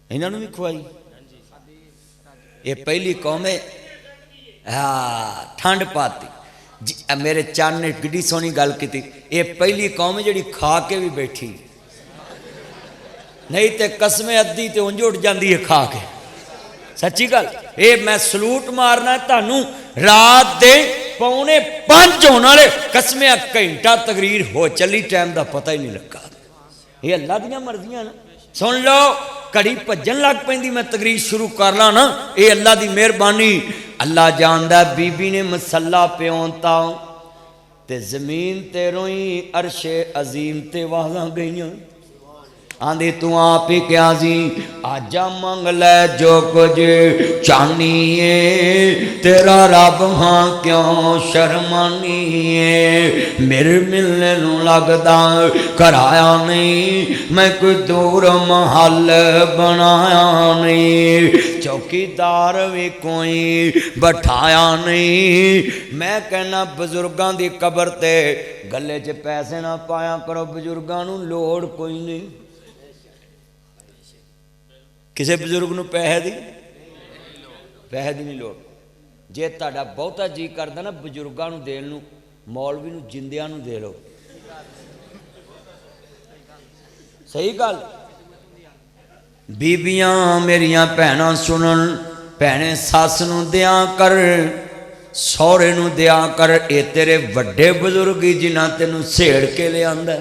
इन्हां नूं भी खवाई। ये पहली कौम है। हाँ ठंड पाती जी। मेरे चंद ने किड्डी सोहनी गल की, ये पहली कौम है जिहड़ी खा के भी बैठी, नहीं तो कसमें अद्धी तो उंज उठ जाती है खा के। सच्ची गल ये मैं सलूट मारना तुहानू। रात दे 4:45 होने वाले कसमें घंटा तकरीर हो चली, टाइम का पता ही नहीं लगा। ये अल्लाह दियां मर्जियां ना। सुन लो घड़ी भजन लग पैंदी, मैं तकरीर शुरू कर ला ना, ये अल्लाह की मेहरबानी। अल्लाह जानदा बीबी ने मसला प्योंता ते जमीन ते रोई अरशे अजीम ते वाजा गईयां। आंधी तू आप ही क्या सी आजा मंग लै जो कुछ चाहनी है, तेरा रब हाँ क्यों शर्मानी है। मेरे मिलने नू लगदा कराया नहीं, मैं कोई दूर महल बनाया नहीं, चौकीदार भी कोई बैठाया नहीं। मैं कहना बजुर्गों की कबर ते गले च पैसे ना पाया करो, बजुर्गों नू लोड़ कोई नहीं। किसी बजुर्ग नूं पैसे दी नहीं लोड़। जे तुहाडा बहुता जी करदा ना बजुर्गों नूं देण नूं, मौलवी नूं जिंदियां नूं दे लो। सही गल। बीबियां मेरियां भैणां सुनन, भैणे सस नूं दिया कर, सौहरे नूं दिया कर। ये तेरे वड्डे बुजुर्ग ही जिन्हां तैनूं छेड़ के लिआंदा।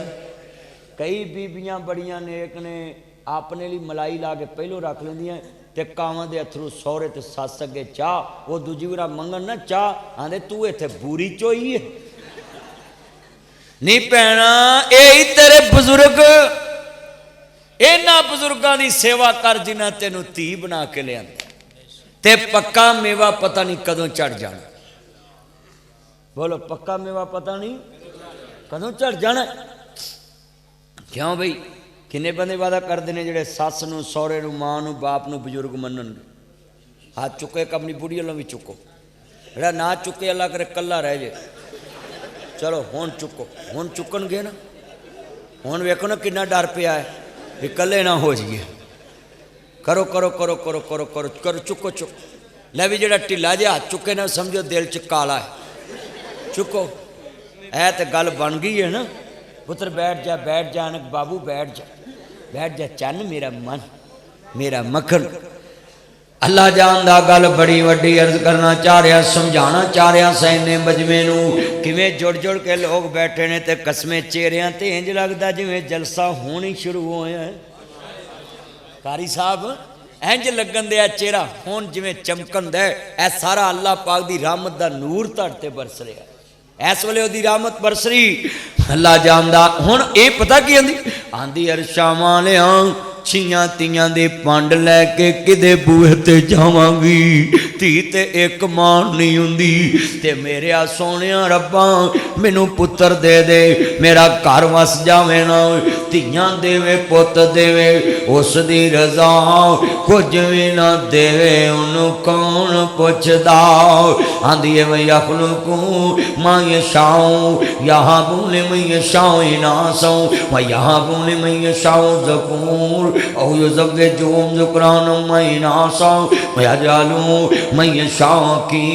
कई बीबियां बड़ियां नेक ने, अपने लिए मलाई ला के पहलों रख लेंदियां ते कावां दे अथरू सौहरे ते सस अगे चाह, वो दूजी वार मंगन ना चाह, आंदे तू इत्थे बूरी चोई है। नहीं भैणा यही तेरे बुजुर्ग, इन्हां बुजुर्गों की सेवा कर जिन्हां तैनूं धी बना के लिआंदा, ते पक्का मेवा पता नहीं कदों चढ़ जाना। बोलो पक्का मेवा पता नहीं कदों चढ़ जाना। क्यों बई किन्ने बंदे वादा करते हैं जोड़े सस नूं सौहरे नूं मां नूं बाप नूं बजुर्ग मनन। हाथ चुको एक अपनी बुढ़ी वालों भी चुको, जोड़ा ना चुके अल्लाह करे कला रह जाए। चलो हुण चुको, हुण चुकन गए ना, हुण वेखो ना कितना डर पिया है भी कले ना हो जाइए। करो करो करो करो करो करो करो चुको चुको। लै भी जोड़ा ढिला जिहा हाथ चुके ना समझो दिल च काला है। चुको ऐ तो गल बन गई है ना। पुत्र बैठ जा अनक बाबू बैठ जा चन्न मेरा मन मेरा मक्खन। अल्लाह जानदा गल बड़ी वड्डी अर्ज करना चाह रहा, समझाना चाह रहा सैने मजमे नूं। किवें जुड़ जुड़ के लोग बैठे ने ते कसमें चेहरियां ते इंज लगदा जिवें जलसा होण ही शुरू होया है। कारी साहब इंज लगन दिया चेहरा हुण जिवें चमकन दे। ऐ सारा अल्लाह पाक दी रहमत दा नूर तुहाडे ते बरस रहा। इस वेले ओदी रहमत बरस रही। अल्लाह जानदा। हुण ये पता की आंदी अरशां वालियां छियां तियां दी पंड लैके किदे बूहे ते जावांगी धी ते एक मां नहीं हुंदी ते मेरे सोने रब्बा मैनू पुत्र दे दे मेरा घर वस जावे ना धियां देवे पुत देवे उस दी रजा कुछ भी ना देवे उन्हों कौन पुछदा आंदी है मैं यखलुकू मां यशाऊं यहाँ बोले मैं यशाऊं इनासऊं मैं यहाँ बोले मैं यशाऊं ज़कूर औ युज़व्विजुहुम ज़ुक्रानम व इनासा व यजअलू मैं यशाऊं की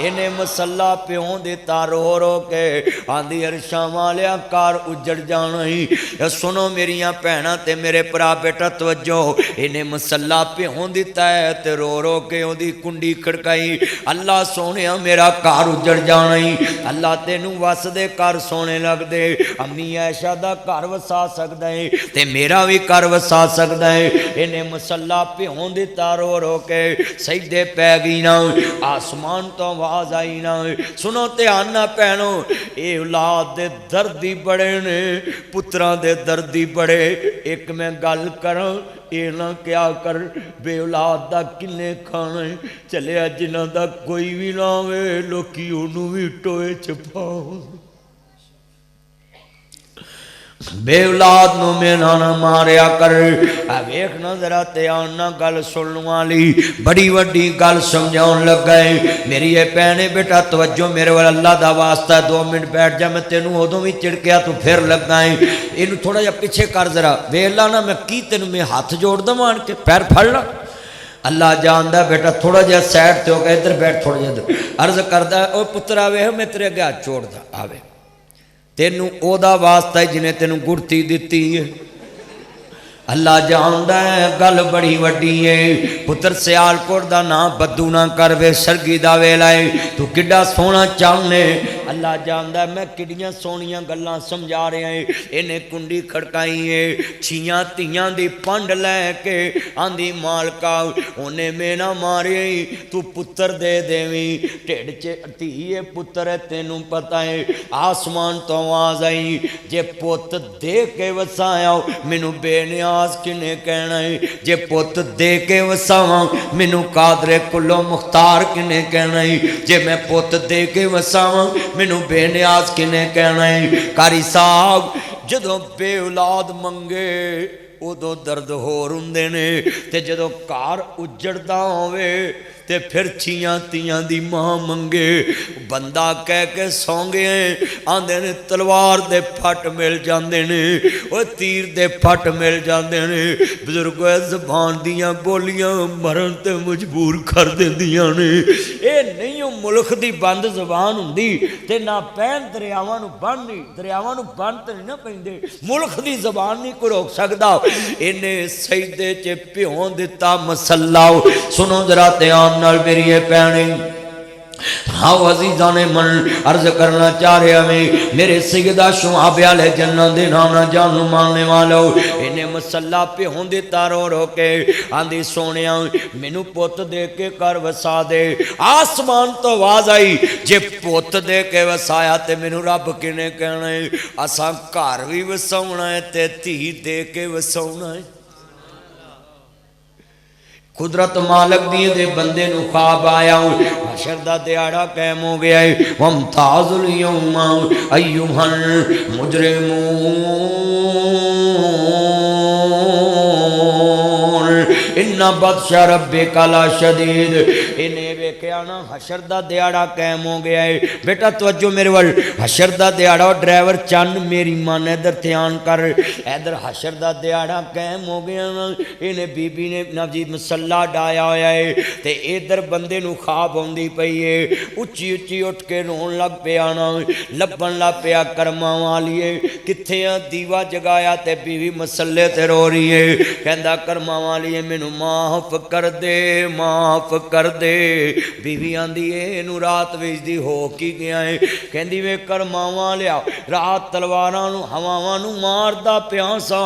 इन्हें मसला प्यों दिता रो रो के आंधी अरशां वालिया कार उजड़ जाना ही। सुनो मेरिया भैणां ते मेरे भरा बेटा तवज्जो इन्हें मसला प्यों दिता है ते रो रो के ओदी कुंडी खड़काई अल्लाह सोने मेरा घर उजड़ जाना ही अल्लाह तेनू वस दे घर सोने लग दे अम्मी ऐशा दा घर वसा सकदा है ते मेरा भी घर वसा सकदा है। इन्हें मसला प्यों दिता रो रो के सजदे पै गई ना आसमान तो आवाज आई ना। सुनो ध्यान ना भैनो ये औलाद दे दर्दी बड़े ने पुत्रां दे दर्दी बड़े एक मैं गल करा ये ना क्या कर बे औलाद दा किन्ने खाना चलिया जिन्हां दा कोई भी ना होवे लोकी उहनूं भी टोए च पाओ बे औलाद नूं मेना ना मारिया कर। वेख ना जरा ध्यान ना गल सुनने वाली बड़ी वड्डी गल समझाउण लगा है मेरी ये भैणे बेटा तवज्जो मेरे वाल अल्लाह दा वास्ता 2 मिनट बैठ जा मैं तेनू उदों भी चिड़किया तू फिर लगा है इनू थोड़ा जिहा पिछे कर जरा वेला ना मैं की तेनू मैं हाथ जोड़ दवां आण के पैर फड़ ला अल्लाह जानदा बेटा थोड़ा जिहा साइड ते हो गया इधर बैठ थोड़ा जिहा अर्ज करदा ओ पुत्रा वे मैं तेरे अगे हाथ जोड़दा आवे तेनू ओदा वास्ता है जिन्हें तेनू गुड़ती दिती है अल्लाह जानदा है गल बड़ी वड्डी है पुत्र सियालकोट दा ना बद्दू ना कर वे सरगी दा वेला है तू किड्डा सोहना चाहने अल्लाह जानदा मैं किड्डियां सोहणियां गल्लां समझा रहा है इन्हें कुंडी खड़काई है छियां तियां दी पंड लैके आंदी मालका उन्हें मेना मारे तू पुत्र दे देवी ढिड च धीए पुत्र है तेनू पता है आसमान तो आवाज आई जे पुत दे के वसाया मैनू बेनिया किने कहना है जे पुत दे के वसावा मैनू कादरे कुलो मुख्तार किने कहना है जे मैं पुत दे के वसावा मैनू बेनियाज किने कहना है। कारी साहब जदों बे औलाद मंगे उदों दर्द होर हुंदे ने ते जदों घर उजड़दा होवे ते फिर छियां तियां दी मां मंगे बंदा कह के सौ गए आंदे ने तलवार दे फट मिल जांदे ने ओ तीर दे फट मिल जांदे ने बुजुर्ग ज़बान दियां बोलियां मरन ते मजबूर कर देंदियां ने ये नहीं ओ मुल्क दी बंद ज़बान हुंदी ते ना पैन दरियावां नूं बन्नदी दरियावां नूं बंद ते नहीं ना पैंदे मुल्क दी ज़बान नहीं कोई रोक सकदा इन्हें सजदे च भिओं दिता मसला। सुनो जरा ध्यान नाल मेरी ये भैणे हाँ अजीजा ने मन अर्ज करना चाह रहा मैं मेरे सैयदा शुआब वाले जन्नत दे नाम ना जान मानने वालों इन्हें मसला भिओं दिता रो रो के आंधी सोनिया मैनू पुत दे के कर वसा दे आसमान तो आवाज आई जे पुत दे के वसाया ते मैनू रब किने कहना है असां घर भी वसाउणा है ते धी दे के वसाउणा है। कुदरत मालक दिए दे बंदे नू ख्वाब आया हशर दा दिहाड़ा कायम हो गया है वमताजुल यौमा अय्युहल मुजरिमून इन्ना बत्शा रब्बिका लशदीद। इन्हें वेख्या ना हशर दा दिहाड़ा कायम हो गया है बेटा तवज्जो मेरे वाल हशर दा दिहाड़ा ड्राइवर चन मेरी मन इधर ध्यान कर इधर हशर दा दिहाड़ा कायम हो गया ना इन्हें बीबी ने नवजी मसला डाया होया है ते इधर बंदे नू ख्वाब आउंदी पई है उच्ची उच्ची उठ के रोन लग पिया ना लभन लग पिया कर्मा वालिए किथे दीवा जगाया ते बीवी मसले ते रो रही है कहंदा कर्मा वालिए मैनू मां माफ कर दे, माफ कर दे। बीवी आंदी इनू रात वेचदी हो की गया है? कहंदी वे करमावा लिया, रात तलवारां नू हवावां नू मारदा पिया सा,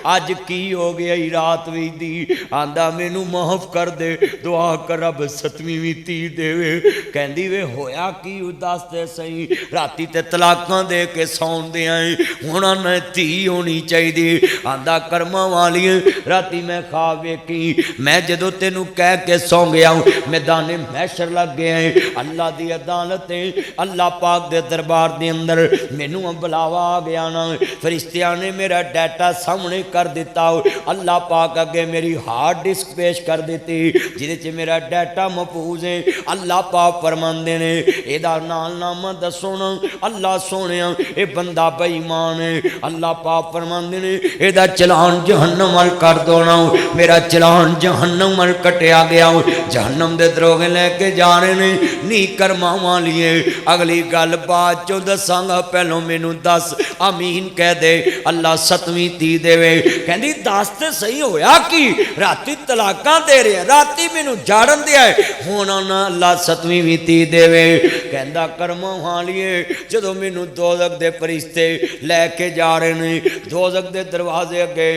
अज की हो गया ही रात वेचदी। आंदा मैनू माफ कर दे, दुआ कर रब सतवीं भी धी देवे। कहंदी वे होया की दस दे सही, राती ते तलाकां दे के सौन दे आए, हुण ना धी होनी चाहिए। आंदा कर्मा वाली राती मैं खा वेखी, मैं जदों तेनू कह के सौ गया मैदाने मैशर लग गया है, अल्लाह की अदालत है, अल्लाह पाक दे दरबार दे अंदर मैनू बुलावा आ गया ना, फरिश्तियां ने मेरा डाटा सामने कर दिता, अल्लाह पाक अगे मेरी हार्ड डिस्क पेश कर दी जिहदे च मेरा डाटा महफूज है। अल्लाह पाक फरमांदे ने एदा नाल नामा दसो ना, अल्लाह सोने ये बंदा बेईमान है। अल्लाह पाक फरमांदे ने एदा चलान जहन्नम वाल कर दो ना, मेरा चलान जहन्नम वाल कटिया गया, जहन्नम दे दरोगे लेके जा रहे ने। नी कर्मा वालिए अगली गल बाद चो दसांगा, पहलों मैनू दस आमीन कह दे, अल्लाह सतवीं धी देवे। कहंदी दस ते सही होया कि राती तलाकां दे रहे, राती मैनू जाड़न दिया है, हुण अल्लाह सतवीं भी धी देवे। कहंदा कर्मा वालिए जदों मैनू दोज़ख दे फरिश्ते लैके जा रहे ने, दोज़ख दे दरवाजे अगे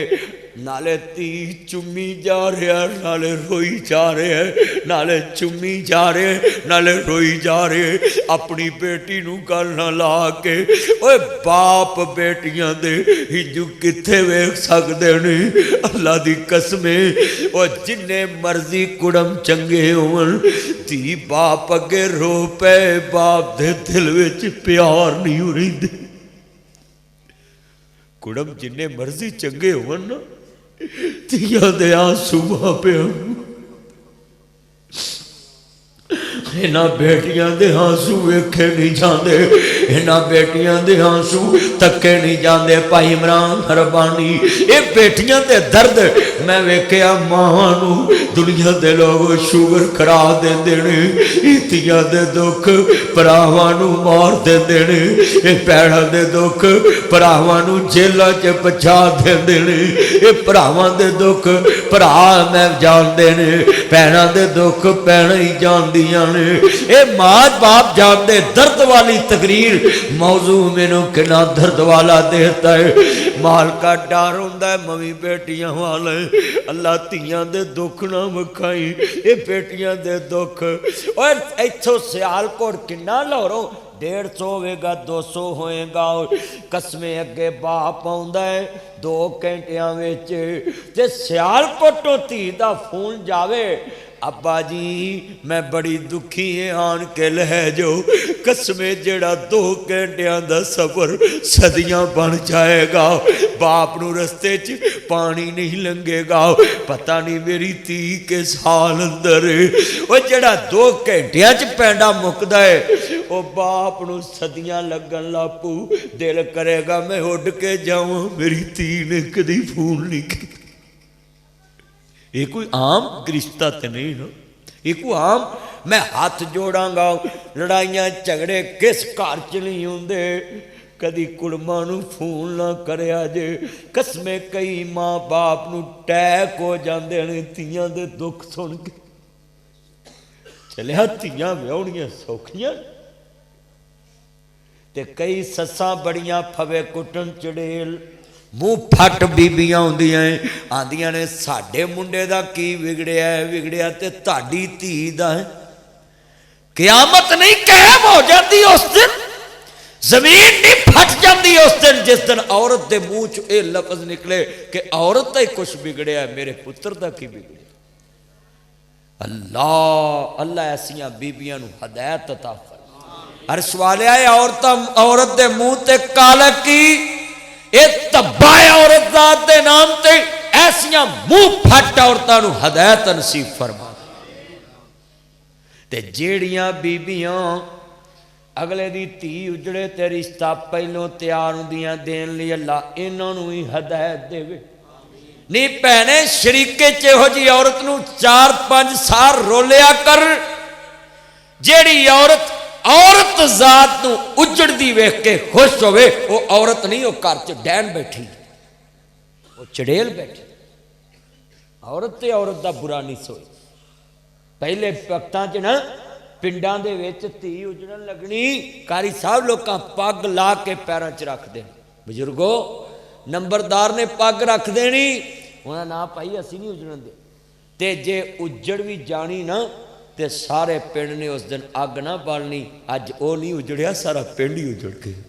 नाले धी चुम्मी जा रहा, नाले रोई जा रहे है, नाले चुम्मी जा रहे नाले रोई जा रहे। अपनी बेटी नू गल ना ला के, ओए बाप बेटियां दे हिजू किथे वेख सकदे ने? अल्लाह दी कसमे ओ जिन्ने मर्जी कुड़म चंगे होवन, धी बाप अगे रो पे, बाप दे दिल विच प्यार नहीं रहिंदे। कुड़म जिन्ने मर्जी चंगे होवन ना, धीआं दे आंसू मापिया इन्हां बेटियां दे आंसू वेखे नहीं जाते, इन्हां बेटियां दे आंसू तके नहीं जाते। भाई इमरान रब्बानी ये बेटियां दे दर्द मैं वेख्या, मां नू दुनिया दे लोग शुगर करा देंदे ने, धीआं दे दुख भरावां नू मार देंदे ने, ये भैणां दे दुख भरावां नू जेलां च पहुंचा देंदे ने, ये भरावां दे दुख भरा मैं जानदे ने, भैणां दे दुख भैणां ही जानदियां ने। ए मां बाप जानते दर्द वाली तकरीर, मौजू मैनू कितना दर्द वाला देता है। माल का डर होंदा है मवी बेटियां वाले, अल्लाह धीआं दे दुख ना विखाई, ये बेटियां दे दुख। और इथों सियालकोट किन्ना लाहौरों 150 होगा, 200 होएगा, कसमें अगे बाप आउंदा है 2 घंटियां विच, ते सियालकोटों धी दा फोन जावे, अब्बा जी मैं बड़ी दुखी है आन के लह जो, कसमें जेड़ा 2 घंटियां दा सफर सदियां बन जाएगा, बाप नू रस्ते च पानी नहीं लंघेगा, पता नहीं मेरी धी के साल अंदर वो जेड़ा 2 घंटियां च पैंडा मुकदा है, वो बाप नू सदियां लगन लापू, दिल करेगा मैं उड़ के जाऊं, मेरी धी ने कदी फोन नहीं किया। ये कोई आम रिश्ता तो नहीं ना, ये कोई आम मैं हाथ जोड़ांगा, लड़ाइयां झगड़े किस घर च नहीं होंदे, कदी कुड़मां नू फोन ना करया जे। कसमें कई माँ बाप नू टैक हो जाते हैं धीआं दे दुख सुन के। चलिया धीआं विआहणियां सौखियां ते कई सस्सां बड़ियां फवे कुटन चड़ेल, मूँह फट बीबियां आउंदियां आंदियां ने साडे मुंडे दा की विगड़िया है, विगड़िया ते ताड़ी धी दा है। क़यामत नहीं कायम हो जाती उस दिन, जमीन नहीं फट जाती उस दिन जिस दिन औरत के मूँह च ये लफ्ज निकले कि औरत का ही कुछ बिगड़िया है, मेरे पुत्र का की बिगड़िया। अल्लाह अल्लाह ऐसियां बीबियां नू हदायत अता फरमाए। अर्श वालिया औरत के मुँह ते काला की धब्बा है औरत जात दे नाम ते, ऐसियां मुंह फट औरतां नू हदायत नसीब फरमा। ते जेड़ियां बीबियां अगले दी धी उजड़े ते रिश्ता पहलों तैयार होंदियां देन लई, अल्लाह इन्हां नू ही हदायत देवे। नी भैणे शरीके च इहो जी औरत नू 4-5 साल रोलिया कर, जेड़ी औरत जात नू उजड़दी वेख के खुश होवे, वो औरत नहीं, वो घर च डैन बैठी, वो चड़ेल बैठी। औरत ते औरत का बुरा नहीं सोए। पहले वक्तां च ना पिंडां दे विच धी उजड़न लगनी, कारी साहब लोग पग ला के पैरों च रखते, बजुर्गो नंबरदार ने पग रख देनी, उन्हें ना भाई असी नहीं उजड़न दे। ते जे उजड़ भी जानी ना ते सारे पिंड ने उस दिन अग ना बालनी, अज वो नहीं उजड़िया, सारा पिंड ही उजड़ गया।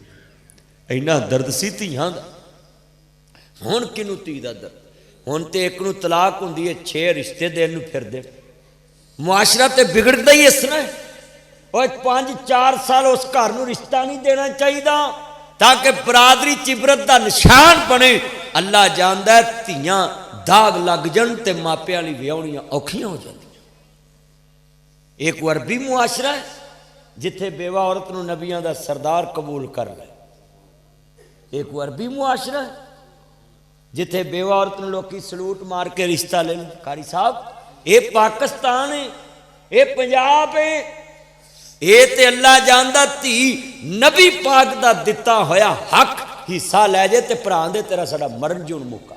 इन्ना दर्द सी धीआं दा। हुण किनू धी दा दर्द? हुण ते एक नूं तलाक हुंदी है, 6 रिश्ते देण नूं फिरदे। मुआशरा ते बिगड़दा ही इस तरह। और 5-4 साल उस घर नूं रिश्ता नहीं देना चाहिए ताकि बरादरी च इबरत दा निशान बने। अल्लाह जानदा है धीआं दाग लग जाण ते मापिआं लई विआहणियां औखियां हो जांदियां। एक अरबी मुआशरा है जिथे बेवा औरत नूं नबियां दा सरदार कबूल कर ले। एक अरबी मुआशरा है जिथे बेवा औरत नूं लोकी सलूट मार के रिश्ता ले लें। कारी साहब ये पाकिस्तान है, ये पंजाब है, ये ते अल्लाह जानदा धी नबी पाक दा दिता होया हक हिस्सा लै जाए ते भरा दे तेरा साडा मरण जून मुका।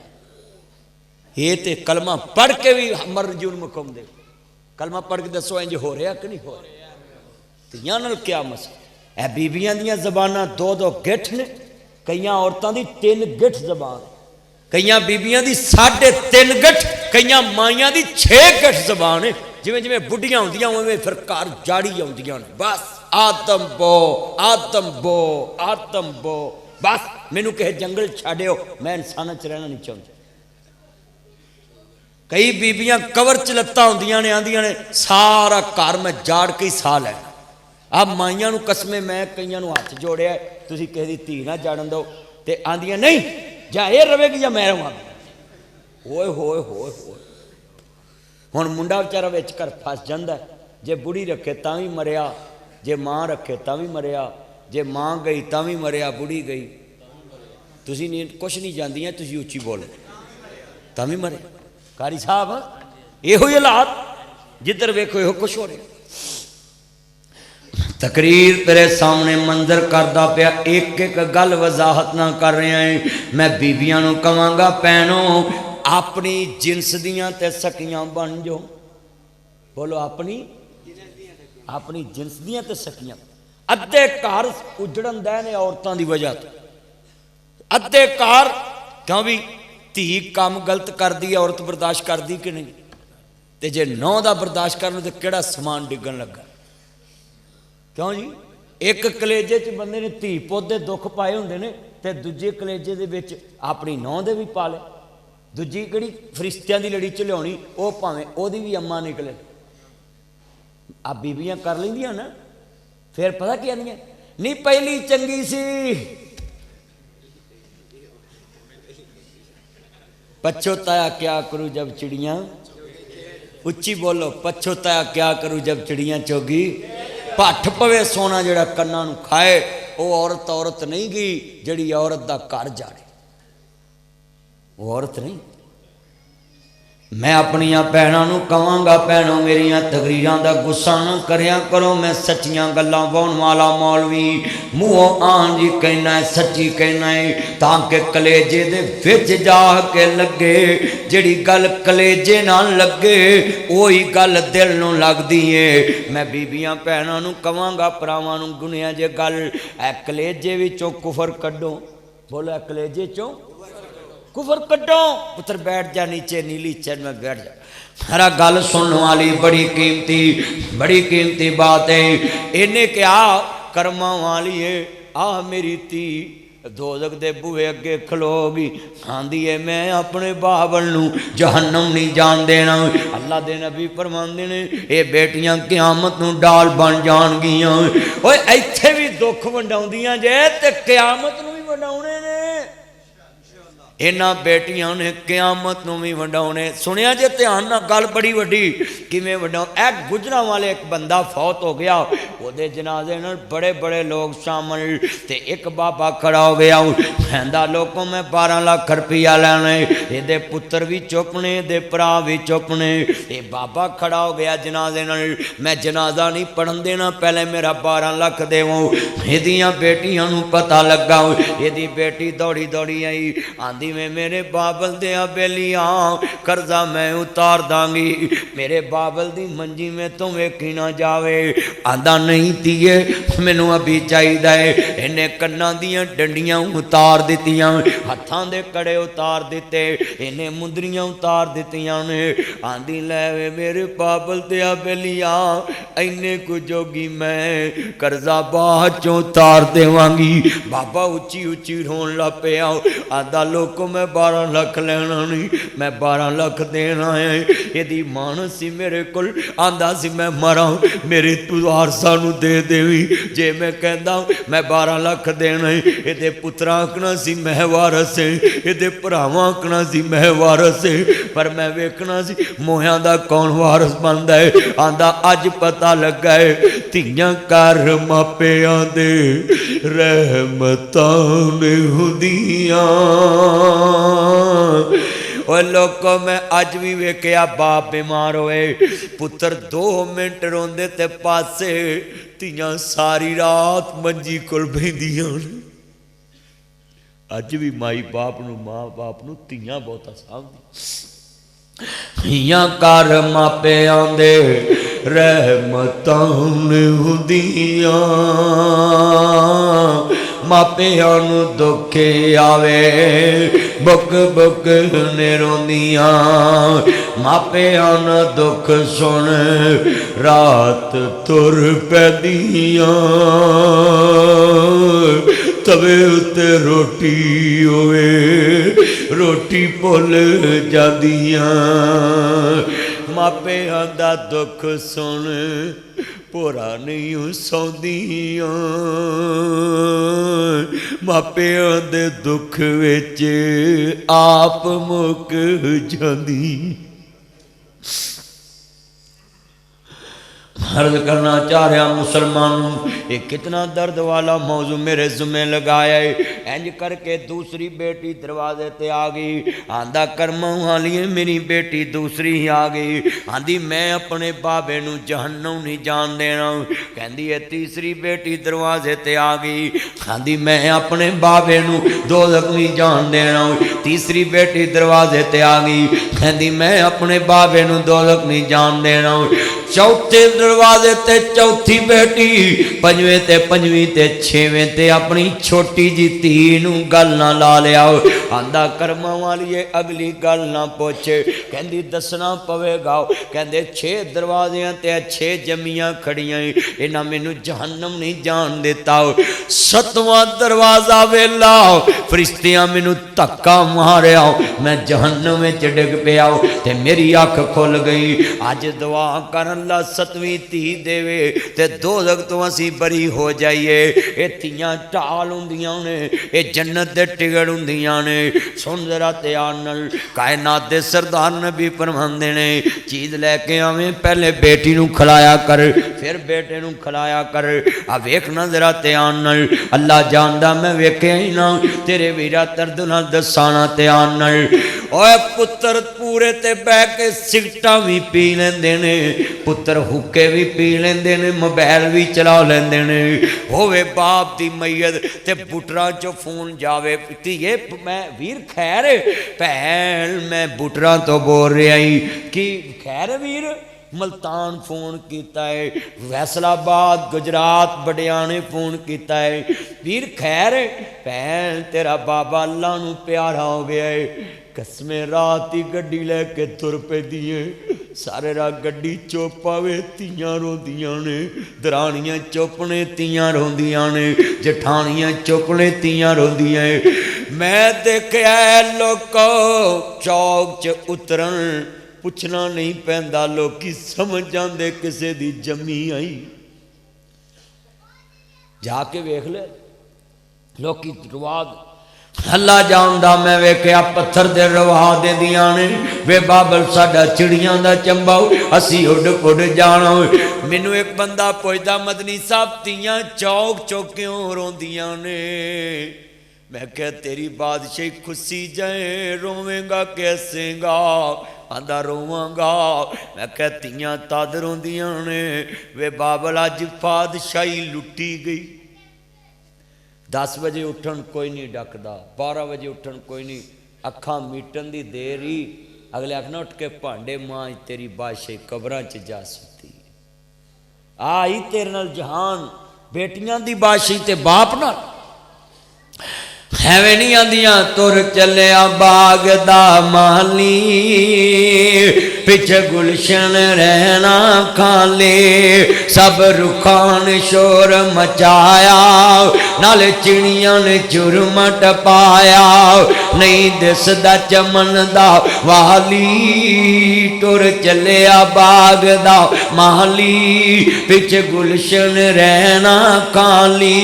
ये ते कलमा पढ़ के भी मरण जून मुकाउंदे। कलमा पढ़ के दसो इंज हो रहा कि नहीं हो रहा? धीआं नाल क्या मसला है? बीबियां दियां ज़बानां 2-2 गिठ ने, कईयां औरतां दी 3 गिठ ज़बान, कईयां बीबियां दी 3.5 गिठ, कईयां माइयां दी 6 गिठ ज़बान है। जिवें जिवें बुढ़ियां होंदियां उवें फिर घर जाड़ी आउंदियां ने। बस आदम बो आदम बो आदम बो, बस मैनू किसी जंगल छड्डिओ, मैं इंसानां च रहना नहीं चाहुंदी। कई बीबियां कवर च लत्तां होंदियां ने, आंदियां ने सारा घर मैं जाड़ के ही साह लैना। आ माइयां नूं कसमें मैं कईयां नूं हत्थ जोड़िया, तुसीं किसी दी धी ना जाड़न दो, ते आंदियां नहीं जां ये रवेगी जां मैं रवांगी। होए होए होए होए। हुण मुंडा बेचारा विच घर फस जांदा है। जे बुढ़ी रखे तां भी मरिया, जे मां रखे तां भी मरिया, जे मां गई तां भी मरिया, बुढ़ी गई तुसीं नहीं कुछ नहीं जानदियां, तुसीं उच्ची बोलो तां भी मरे। कारी साहब इहो ही हालात जिधर वेखो इहो कुछ हो रहा। तकरीर तेरे सामने मंजर करदा पिया, एक एक गल वजाहत ना कर रहा है। मैं बीबियां नूं कहांगा भैणो अपनी जिनस दियां ते सखियां बन जाओ। बोलो अपनी जिनस दियां ते सखियां। अद्धे घर उजड़न दे ने औरतां दी वजह तो, अद्धे घर क्यों भी धी काम गलत करती है, औरत बर्दाश्त करती कि नहीं? तो जे नौ का बर्दाश्त कर लो तो केड़ा समान डिगन लगा? क्यों जी? एक कलेजे च बंदे ने धी पौधे दुख पाए होंदे ने, ते दूजे कलेजे दे विच अपनी नौ दे भी पा ले। दूजी किहड़ी फरिश्तियां दी लड़ी च लियाउणी, वो भावें ओहदी भी अम्मा निकले। आ बीबियां कर लैंदियां ना, फिर पता की आंदियां नहीं पहली चंगी सी, पछोताया क्या करूं जब चिड़ियां, उच्ची बोलो पछोताया क्या करूं जब चिड़ियां चोगी। भट्ठ पवे सोना जड़ा कन्ना नूं खाए, वो औरत औरत नहीं गई जड़ी औरत दा घर जाड़े, वो औरत नहीं। मैं अपनिया भैनों नूं कहांगा भैनों मेरिया तकरीरां दा गुस्सा ना करिया करो। मैं सच्चियां गल्लां बोलण वाला मौलवी मूहों आन जी कहना है, सच्ची कहना है, ताकि कलेजे दे विच जा के लगे। जिहड़ी गल कलेजे नाल लगे ओही गल दिल नूं लगदी है। मैं बीबियां भैनों नूं कहांगा भरावां नूं गुनिया जे गल ऐ कलेजे विचों कुफर कड्डो। बोलो ऐ कलेजे चों कुफर कड्डो। पुत्र बैठ जा नीचे नीली चैन में बैठ जा। हरा गल सुनने वाली बड़ी कीमती बात है। इन्हें क्या कर्मा वाली है, आ मेरी धी दोजख दे बूहे अगे खलोगी, आंदी है मैं अपने बाबल नूं जहन्नम नहीं जान देना। अल्लाह दे नबी फरमांदे ने ये बेटियां क़यामत नूं डाल बन जाणगियां। ओए इत्थे भी दुख वंडाउंदियां जे ते क़यामत नूं भी वंडाउणे ने। इन्हां बेटियां ने क़यामत नूं भी वंडाउणे। सुनिया जे ध्यान नाल गल बड़ी वड्डी किवें वंडाउ। ए गुजरां वाले एक बंदा फौत हो गया, ओदे जनाजे नाल बड़े बड़े लोग शामिल, ते एक बाबा खड़ा हो गया कहंदा लोगों मैं 12 लाख रुपया लैना है। इहदे पुत्र भी चुप ने, इहदे भरा भी चुप ने। ये बाबा खड़ा हो गया जनाजे नाल, मैं जनाजा नहीं पढ़न देना, पहले मेरा 12 लाख देवो। इहदियां बेटियां नूं पता लगा, इहदी बेटी दौड़ी दौड़ी आई, आंदी आंदी में मेरे बाबल दिया बेलियां कर्जा मैं उतार दांगी, मेरे बाबल दी मंजी में तो वेखी ना जावे। आंदा नहीं धीए मैनू अभी चाहिए है। इन्हें कन्ना दियां डंडियां उतार दित्तियां, हत्थां दे कड़े उतार दिते, इन्हें मुंदरियां उतार दित्तियां ने। आंदी लै वे मेरे बाबल दिया बेलियां इन्ने कुछ जोगी मैं कर्जा बाद चों उतार देवांगी। बाबा उच्ची उच्ची रोन लग पिया। आदा लोको मैं 12 लाख लेना नहीं, मैं 12 लाख देना है। यदि मान सी मेरे कोल आंदा सी मैं मरा मेरे तू वारसा नू दे देवी। जे मैं कहता मैं 12 लाख देना है, ये पुत्रा आखना सी मैं वारस है, ये भरावां आखना सी मैं वारस है, पर मैं वेखना सी मोहियां दा कौन वारस बनदा है। आंदा अज पता लगा है धीआं घर मापियां दे रहमतां ने हुंदियां। और लोगों मैं अज भी वेख्या बाप बीमार होए पुत्र 2 मिनट रोंदे ते पासे धीआं सारी रात मंजी कोल बहिंदियां। अज भी माई बाप नूं मां बाप नूं धीआं बहुता सामदी। धीआं घर मापियां दे रहमतां ने हुंदियां। मापियां नूं दुख आवे बुक बुक ने रोंदियां। मापियां दा दुख सुन रात तुर पैदियां। तवे उत्ते रोटी होवे रोटी भुल जादियां। मापियां दा दुख सुन भोरा नहीं सौंदियां। मापियां दे दुख विच आप मुक जांदी। अर्ज करना चाह रहा मुसलमान ये कितना दर्द वाला मौजू मेरे जुम्मे लगाया है। इंज करके दूसरी बेटी दरवाजे ते आ गई। आंदा कर्मा वाली मेरी बेटी दूसरी ही आ गई। आंदी मैं अपने बाबे नू जहन्नम नहीं जान देना। कहती है तीसरी बेटी दरवाजे ते आ गई। आंदी मैं अपने बाबे नू दोज़ख नहीं जान देना। तीसरी बेटी दरवाजे ते आ गई। कहती मैं अपने बाबे नू दोज़ख नहीं जान देना। चौथे दरवाजे ते चौथी बेटी, पंजवें ते पंजवीं ते छेवें ते अपनी छोटी जी धी नू गल ना ला लिया। आंदा कर्मा वाली अगली गल ना पूछे। कहती दसना पवेगा। कहते 6 दरवाजियां ते 6 जमियां खड़ियां इन्हां मैनू जहन्नम नहीं जान देता। 7वां दरवाजा वेला फरिश्तियां मैनू धक्का मारिया, मैं जहन्नम में डिग पिया ते मेरी अख खुल गई। अज दुआ कर अल्लाह 7वीं धी देवे ते दोज़ख तो असी बरी हो जाइए। ये धीआं ढाल हुंदियां ने, ये जन्नत दे टिकट हुंदियां ने। सुन जरा ध्यान नाल कायनात दे सरदार नबी फरमांदे ने चीज़ लैके आवें पहले बेटी नू खिलाया कर फिर बेटे नू खिलाया कर। आ वेखना जरा ध्यान नाल अल्लाह जानदा मैं वेख्या ही ना तेरे वीरा दर्द नाल दसाना ध्यान नाल। ओए पुत्र पूरे ते बह के सिगटां भी पी लेंदे ने, पुत्र हुक्के भी पी लेंदे ने, मोबाइल भी चला लेंदे ने। होवे बाप दी मैयत ते बुटरा चो फोन जावे धीए मैं वीर खैर भैन मैं बुटरा तो बोल रहा ही कि खैर वीर मल्तान फोन किया है, फैसलाबाद गुजरात बडियाने फोन किया है। वीर खैर भैन तेरा बाबा अल्लाह नू प्यारा हो गया है। कसमें रात ही गड्डी लैके तुर पैदी है। सारे रात गड्डी चुप आवे धीआं रोंदियां ने, दराणियां चुपने धीआं रोंदियां ने, जठानियां चुपने धीआं रोंदियां। मैं देखिया लोको चौक च उतरन पुछना नहीं पैंदा, लोकी समझ जाते किसी दी जमी आई। जाके वेख ले लोकी रवाद अल्लाह जानदा मैं वेख्या पत्थर दे रवा देंदियां ने। वे बाबल साडा चिड़ियां दा चंबा असी उड़ उड़ जाना। मैनू एक बंदा पुछदा मदनी साहब धीआं चौक चौक क्यों रोंदियां ने? मैं क्या तेरी बादशाही खुशी जाए रोवेगा कैसेगा? आंदा रोवांगा। मैं क्या धीआं तद रोंदियां ने वे बाबल अज बादशाही लुटी गई। 10 बजे उठन कोई नहीं डकदा, 12 बजे उठन कोई नहीं अखां मीटन दी देर ही अगले आखना उठ के भांडे मांज तेरी बादशाही कबरां च जा सुती आई तेरे नाल जहान बेटियां दी बादशाही ते बाप नाल एवें नहीं आंदियां तुर चलिया बाग दा माली पिछ गुलशन रहना खाली सब रुखान शोर मचाया नाले चिड़ियां ने चुरमट पाया नहीं दिसदा चमन दा वाली तुर चलिया बाग दा माली पिछ गुलशन रहना खाली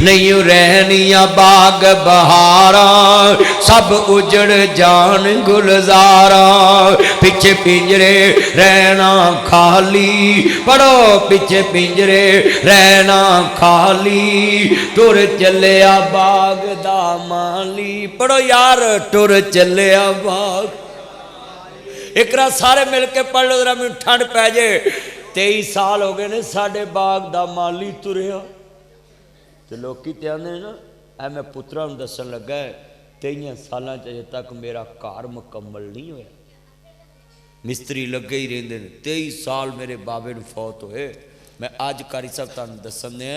नहीं रहनिया बाग बहारा सब उजड़ जान गुलजारा पिछे पिंजरे रहना खाली पढ़ो पिछे पिंजरे रहना खाली टुर चलिया बाग दा माली पढ़ो यार टुर चलिया बाग एक रात सारे मिल के पढ़ लो जरा मैं ठंड पै जे 23 साल हो गए ने साडे बाग दा माली तुरिया ते लोकी ते आंदे ना ऐ मैं पुत्रा नूं दसन लगा 23 सालां च अजे तक मेरा घर मुकम्मल नहीं होया मिस्त्री लगे ही रहिंदे ने 23 साल मेरे बाबे नूं फौत होए मैं अज कारी साहब तुहानूं दसन दे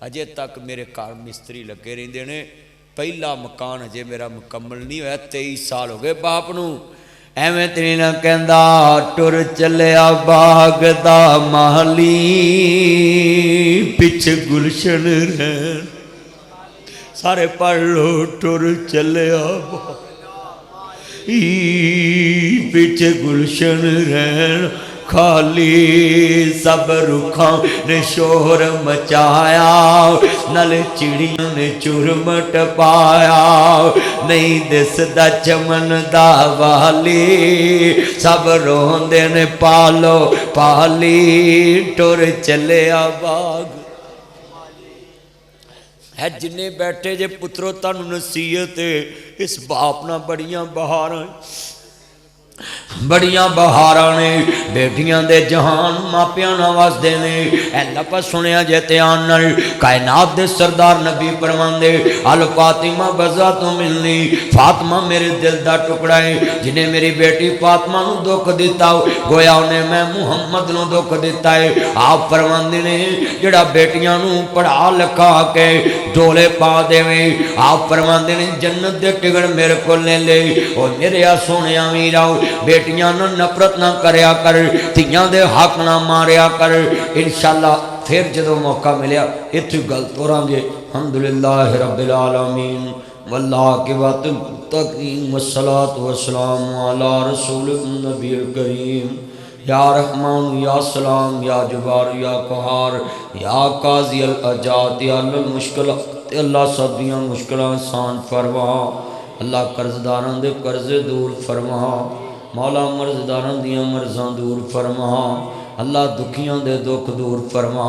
अजे तक मेरे घर मिस्त्री लगे रहिंदे ने पहला मकान अजे मेरा मुकम्मल नहीं होया 23 साल हो गए बाप नूं एवें तेरी ना कहंदा टुर चलिया बाग दा माली पिछ गुलशन रहन सारे पढ़ लो टुर चलिया पिछ गुलशन रहन खाली सब रुखां ने शोर मचाया नल चिड़ियों ने चुरमट पाया नहीं दिसदा चमन दा वाली सब रोंदे ने पालो पाली टुर चलिया बाग है जिन्ने बैठे जे पुत्रो तुहानूं नसीहत इस बाप नाल बड़ियां बहारां ने बेटियां दे जहान मापियां नाल वसदे ने ऐ लफज़ सुनिया जे ध्यान नाल कायनात दे सरदार नबी फरमांदे अल फातिमा बज़ा तो मिलनी फातिमा मेरे दिल दा टुकड़ा है जिन्हें मेरी बेटी फातिमा नूं दुख दिता गोया उन्हें मैं मुहम्मद नूं दुख दिता है आप फरमांदे ने जिहड़ा बेटियां नूं पढ़ा लिखा के डोले पा देवे आप फरमांदे ने जन्नत दे टिकट मेरे को ले ले और मेरे आ सोहणिया वीरा बेटियां ना नफरत ना करया कर तियां दे हक ना मारिया कर इंशाअल्लाह फिर जदों मौका मिलिया इत्थे गल तोरांगे अल्हम्दुलिल्लाह रब्बिल आलमीन वल्लाकिबत तकीम वस्सलातु वस्सलामु अला रसूलिन नबील करीम या रहमान या सलाम या जबार या कहार या काजी अल अजात या अल मुश्किल अल्लाह सब दियां मुश्किलां आसान फरमा अल्लाह कर्जदारां दे कर्जे दूर फरमा मौला मर्जदारां दियां मर्जां दूर फरमा अल्लाह दुखियां दे दुख दूर फरमा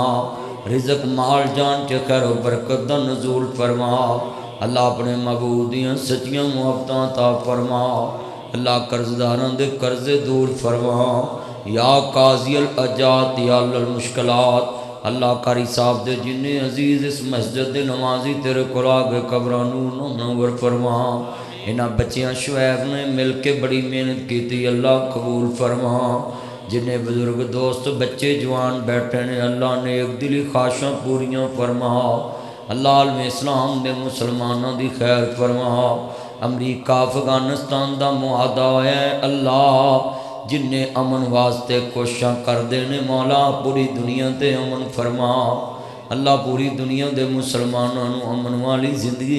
रिज़क माल जान च खैर बरकत दा नज़ूल फरमा अल्लाह अपने महबूब दियां सच्चियां मुहब्बतां ता फरमा अल्लाह कर्जदारां दे कर्जे दूर फरमा या काज़ी अल अजात या अल मुश्किलात अल्लाह कारी साहब दे जिन्ने अजीज़ इस मस्जिद दे नमाजी तेरे कोल आ गए कब्रां नूं मुनव्वर फरमा इन्हां बच्चियां शुएब ने मिल के बड़ी मेहनत की अल्लाह कबूल फरमा जिन्हें बुजुर्ग दोस्त बच्चे जवान बैठे ने अल्लाह ने एक दिली ख्वाहिशां पूरियां फरमा अल्लाह आलम इस्लाम दे मुसलमानों की खैर फरमा अमरीका अफगानिस्तान का मुआदा होया अल्लाह जिन्ने अमन वास्ते कोशिशां करते ने मौला पूरी दुनिया ते अमन फरमा अल्लाह पूरी दुनिया के मुसलमानों अमन वाली जिंदगी